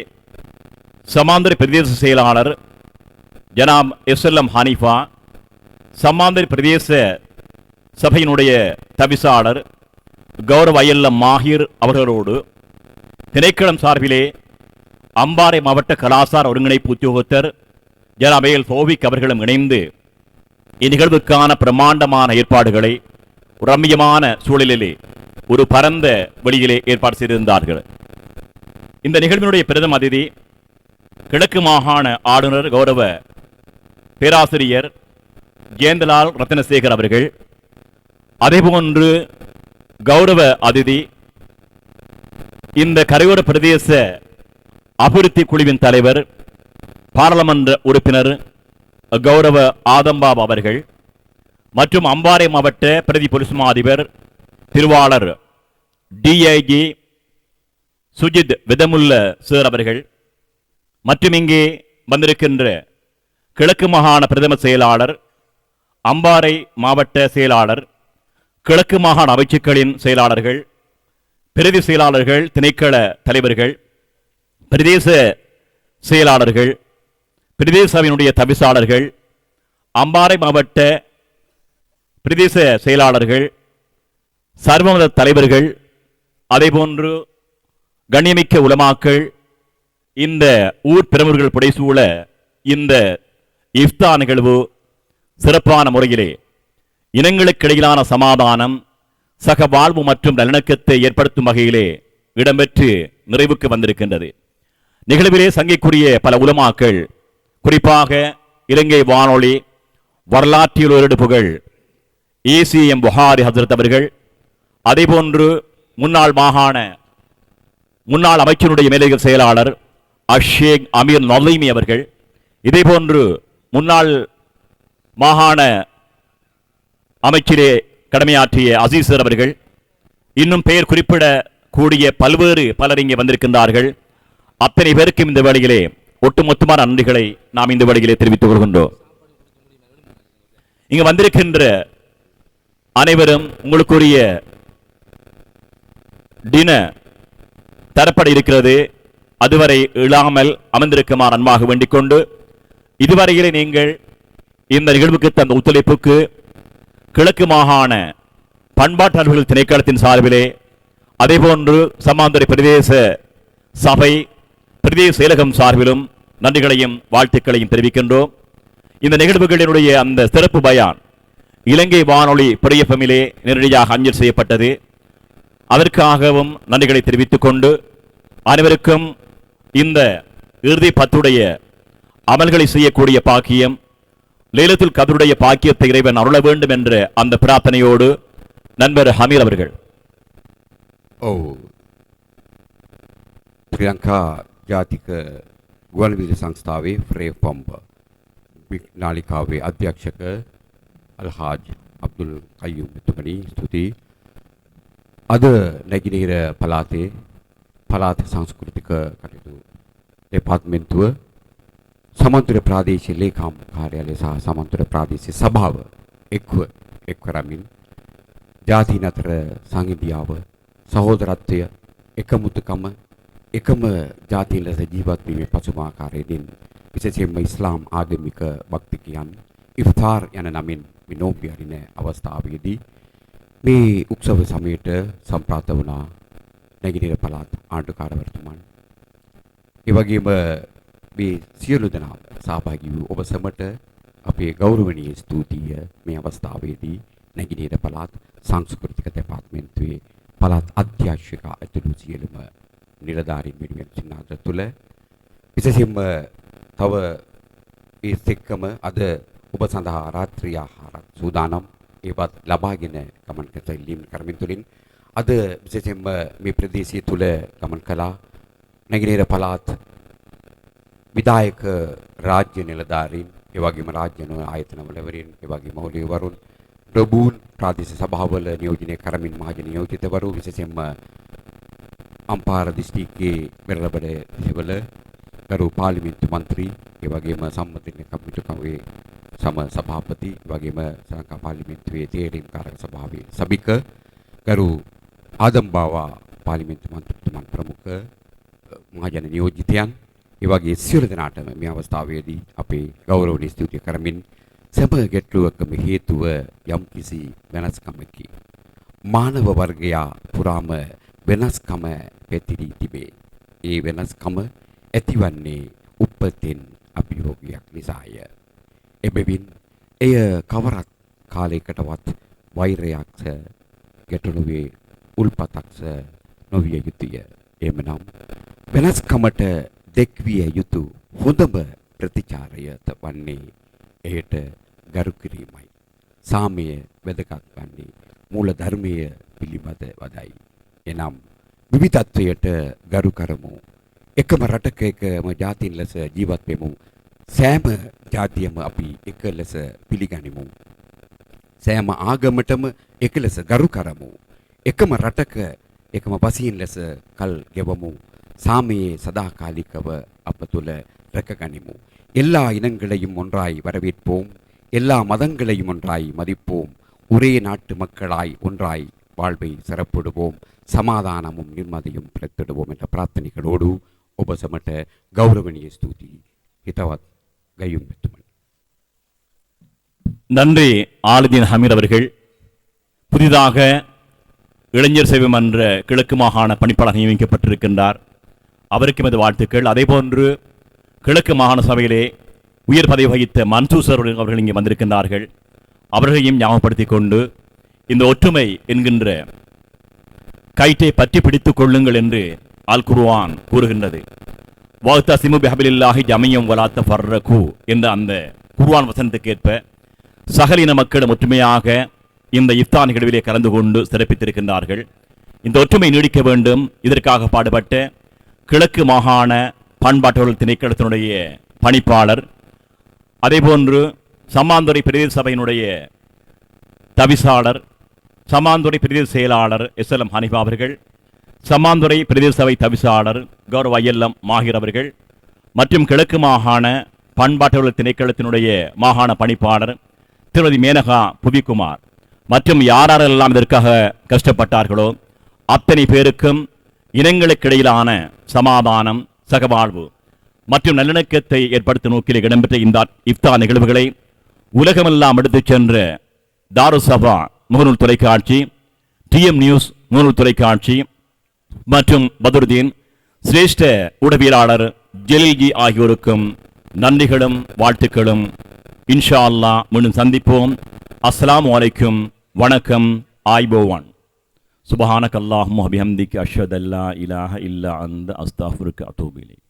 சமாந்தர பிரதேச செயலாளர் ஜனாப் எஸ்எல்எம் ஹனீஃபா, சமாந்தர பிரதேச சபையினுடைய தவிசாளர் கௌரவ ஐஎல்எம் மாஹிர் அவர்களோடு திணைக்களம் சார்பிலே அம்பாறை மாவட்ட கலாசார ஒருங்கிணைப்பு உத்தியோகத்தர் ஜனாப் ஏஎல் தௌஃபிக் அவர்களும் இணைந்து இந்நிகழ்வுக்கான பிரம்மாண்டமான ஏற்பாடுகளை ரம்மியமான சூழலிலே ஒரு பரந்த வெளியிலே ஏற்பாடு செய்திருந்தார்கள். இந்த நிகழ்வினுடைய பிரதம அதிதி கிழக்கு மாகாண ஆளுநர் கௌரவ பேராசிரியர் ஜெயந்தலால் ரத்னசேகர் அவர்கள், அதேபோன்று கௌரவ அதிதி இந்த கரையோர பிரதேச அபிவிருத்தி குழுவின் தலைவர் பாராளுமன்ற உறுப்பினர் கௌரவ ஆதம்பாப் அவர்கள் மற்றும் அம்பாறை மாவட்ட பிரதி பொலிஸ் மா அதிபர் திருவாளர் டிஐஜி சுஜித் விதமுல்ல சார் அவர்கள் மற்றும் இங்கே வந்திருக்கின்ற கிழக்கு மாகாண பிரதம செயலாளர், அம்பாறை மாவட்ட செயலாளர், கிழக்கு மாகாண அமைச்சுக்களின் செயலாளர்கள், பிரதி செயலாளர்கள், திணைக்கள தலைவர்கள், பிரதேச செயலாளர்கள், பிரதேச சபையினுடைய தவிசாளர்கள், அம்பாறை மாவட்ட பிரதேச செயலாளர்கள், சர்வமத தலைவர்கள், அதேபோன்று கண்ணியமிக்க உலமாக்கள், இந்த ஊர் பிரமுகர்கள் புடைசூழ இந்த இஃப்தார் நிகழ்வு சிறப்பான முறையிலே இனங்களுக்கிடையிலான சமாதானம், சக வாழ்வு மற்றும் நல்லிணக்கத்தை ஏற்படுத்தும் வகையிலே இடம்பெற்று நிறைவுக்கு வந்திருக்கின்றது. நிகழ்விலே சங்கைக்குரிய பல உலமாக்கள், குறிப்பாக இலங்கை வானொலி வரலாற்றில் ஒரு புகழ் ஏசிஎம் புகாரி ஹசரத் அவர்கள், அதேபோன்று முன்னாள் அமைச்சருடைய மேலதிக செயலாளர் அஷேக் அமீர் நலீமி அவர்கள், இதேபோன்று முன்னாள் மாகாண அமைச்சிலே கடமையாற்றிய அசீசர் அவர்கள், இன்னும் பெயர் குறிப்பிடக்கூடிய பல்வேறு பலர் இங்கே வந்திருக்கின்றார்கள். அத்தனை பேருக்கும் இந்த வேளையிலே ஒட்டுமொத்தமான நன்றிகளை நாம் இந்த வேளையிலே தெரிவித்துக் கொள்கின்றோம். இங்கு வந்திருக்கின்ற அனைவரும் உங்களுக்குரிய டினர் தரப்பட இருக்கிறது. அதுவரை இழாமல் அமர்ந்திருக்குமாறு அன்பாக வேண்டிக் கொண்டு, இதுவரையிலே நீங்கள் இந்த நிகழ்வுக்கு தந்த ஒத்துழைப்புக்கு கிழக்கு மாகாண பண்பாட்டு அலுவலர்கள் திணைக்களத்தின் சார்பிலே, அதேபோன்று சமாந்தர பிரதேச சபை பிரதேச செயலகம் சார்பிலும் நன்றிகளையும் வாழ்த்துக்களையும் தெரிவிக்கின்றோம். இந்த நிகழ்வுகளினுடைய அந்த சிறப்பு பயான் இலங்கை வானொலி பிரியப்பமிலே நேரடியாக அஞ்சல் செய்யப்பட்டது. அதற்காகவும் நன்றிகளை தெரிவித்துக் கொண்டு, அனைவருக்கும் இந்த இறுதி பத்துடைய அமல்களை செய்யக்கூடிய பாக்கியம், லைலத்துல் கத்ருடைய பாக்கியத்தை இறைவன் அருள வேண்டும் என்ற அந்த பிரார்த்தனையோடு நண்பர் ஹமீர் அவர்கள். ශ්‍රී ලංකා ජාතික ගුවන්විදුලි සංස්ථාවේ ෆ්‍රේ පම්බ නාලිකාවේ අධ්‍යක්ෂක අල්හාජ් අබ්දුල් කයුම් මෙතුමනි ස්තුතියි. අද නැගෙනහිර පළාතේ පළාත් සංස්කෘතික කටයුතු දෙපාර්තමේන්තුව සමන්තර ප්‍රාදේශීය ලේකම් කාර්යාලය සහ සමන්තර ප්‍රාදේශීය සභාව එක් කරමින් ජාතීන් අතර සංහිඳියාව, සහෝදරත්වය, එකමුතුකම, එකම ජාතීන් ලෙස ජීවත් වීමේ පසුමාකාරයෙන් විශේෂයෙන්ම ඉස්ලාම් ආගමික භක්තිකයන් ඉෆ්තාර් යන නමින් විනෝපී හරින අවස්ථාවේදී මේ උත්සව සමයට සම්ප්‍රාප්ත වුණා නැගෙනහිර පළාත් ආණ්ඩුකාරවරතුමන්. ඒ වගේම මේ සියලු දෙනා සහභාගී වූ ඔබ සැමට අපේ ගෞරවනීය ස්තුතිය මේ අවස්ථාවේදී නැගෙනහිර පළාත් සංස්කෘතික දෙපාර්තමේන්තුවේ පළාත් අධ්‍යක්ෂක ඇතුළු සියලුම නිලධාරීන් වෙනුවෙන් සිනාද තුළ විශේෂයෙන්ම තව ඒත් එක්කම අද ඔබ සඳහා රාත්‍රී ආහාරක් සූදානම් ඒවත් ලබාගෙන ගමන් කරමින් තුළින් අද විශේෂයෙන්ම මේ ප්‍රදේශය තුළ ගමන් කළා නැගෙනහිර පළාත් විධායක රාජ්‍ය නිලධාරීන්, ඒ වගේම රාජ්‍ය ආයතනවලවරින්, ඒ වගේම මහලුවරුන්, ප්‍රභූන්, ප්‍රාදේශීය සභාවල නියෝජනය කරමින් මහජන නියෝජිතවරු, විශේෂයෙන්ම අම්පාර දිස්ත්‍රික්කයේ වෙරළබඩ සිවල ගරු පාර්ලිමේන්තු මන්ත්‍රී, ඒ වගේම සම්මතින කමිටුවේ සම සභාපති, ඒ වගේම ශ්‍රී ලංකා පාර්ලිමේන්තුවේ තේරීම් කාරක සභාවේ සභික ගරු ආදම්බාවා පාර්ලිමේන්තු මන්ත්‍රීතුමන් ප්‍රමුඛ මහජන නියෝජිතයන්, ඒ වගේ සියලු දෙනාටම මේ අවස්ථාවේදී අපේ ගෞරවනීය ස්තුතිය කරමින් සැම ගැටලුවකම හේතුව යම්කිසි වෙනස්කමකි. මානව වර්ගයා පුරාම වෙනස්කම පැතිරී තිබේ. ඒ වෙනස්කම ඇතිවන්නේ උපතින් අභියෝගයක් නිසාය. එබැවින් එය කවරක් කාලයකටවත් වෛරයක්ස ගැටලුවේ උල්පතක්ස නොවිය යුතුය. එමනම් වෙනස්කමට දෙක්විය යුතු හොඳම ප්‍රතිචාරය වන්නේ එයට ගරු කිරීමයි. සාමය වැදගත් වන්නේ මූල ධර්මය පිළිබඳ වදයි. එනම් විවිධත්වයට ගරු කරමු. එකම රටක එකම ජාතීන් ලෙස ජීවත් වෙමු. සෑම ජාතියම අපි එක ලෙස පිළිගනිමු. සෑම ආගමටම එක ලෙස ගරු කරමු. එකම රටක එකම වශයෙන් ලෙස කල් ගෙවමු. சாமியை சதாகாலிக்கவ அப்பதுல ரக்ககனிமு. எல்லா இனங்களையும் ஒன்றாய் வரவேற்போம். எல்லா மதங்களையும் ஒன்றாய் மதிப்போம். ஒரே நாட்டு மக்களாய் ஒன்றாய் வாழ்வை சிறப்பிடுவோம். சமாதானமும் நிம்மதியும் பிறத்திடுவோம் என்ற பிரார்த்தனைகளோடு உபசமட்ட கௌரவனீய ஸ்துதி ஹிதவத் கயும் பெத்துமன். நன்றி ஆலிதீன் ஹமீர் அவர்கள். புதிதாக இளைஞர் சேவை மன்ற கிழக்கு மாகாண பணிப்பாளர் நியமிக்கப்பட்டிருக்கின்றார். அவருக்கு எமது வாழ்த்துக்கள். அதேபோன்று கிழக்கு மாகாண சபையிலே உயர் பதவி வகித்த மன்சூர் அவர்கள் இங்கே வந்திருக்கின்றார்கள். அவர்களையும் ஞாபகப்படுத்திக் கொண்டு இந்த ஒற்றுமை என்கின்ற கயிற்றை பற்றி பிடித்துக் கொள்ளுங்கள் என்று அல் குர்ஆன் கூறுகின்றது. வஅத்தஸிமு பிஹபிலில்லாஹி ஜமீஅன் வலா தஃபர்ரகு என்ற அந்த குர்ஆன் வசனத்துக்கேற்ப சகலின மக்களும் ஒற்றுமையாக இந்த இஃப்தார் நிகழ்விலே கலந்து கொண்டு சிறப்பித்திருக்கின்றார்கள். இந்த ஒற்றுமை நீடிக்க வேண்டும். இதற்காக பாடுபட்ட கிழக்கு மாகாண பண்பாட்டு திணைக்களத்தினுடைய பணிப்பாளர், அதேபோன்று சம்மாந்துறை பிரதேச சபையினுடைய தவிசாளர், சம்மாந்துறை பிரதேச செயலாளர் SLM ஹனிஃபா அவர்கள், சம்மாந்துறை பிரதேச சபை தவிசாளர் கௌரவ ILM மாஹிர் அவர்கள் மற்றும் கிழக்கு மாகாண பண்பாட்டவர்கள் திணைக்களத்தினுடைய மாகாண பணிப்பாளர் திருமதி மேனகா புவிக்குமார் மற்றும் யாரெல்லாம் இதற்காக கஷ்டப்பட்டார்களோ அத்தனை பேருக்கும் இனங்களுக்கிடையிலான சமாதானம், சகவாழ்வு மற்றும் நல்லிணக்கத்தை ஏற்படுத்தும் நோக்கில் இடம்பெற்ற இந்த இஃப்தார் நிகழ்வுகளை உலகமெல்லாம் எடுத்துச் சென்ற தாருசபா முகநூல் தொலைக்காட்சி, TM நியூஸ் முகநூல் தொலைக்காட்சி மற்றும் பதுருதீன் சிரேஷ்ட ஊடகவியலாளர் ஜலீல்ஜி ஆகியோருக்கும் நன்றிகளும் வாழ்த்துக்களும். இன்ஷா அல்லாஹ் மீண்டும் சந்திப்போம். அஸ்ஸலாமு அலைக்கும். வணக்கம். ஆய்போவான். சுபஹானக அல்லாஹும்ம வபிஹம்திக அஷ்ஹது அல்லா இலாஹ இல்லா அன்த அஸ்தக்ஃபிருக வ அத்தூபு இலைக்.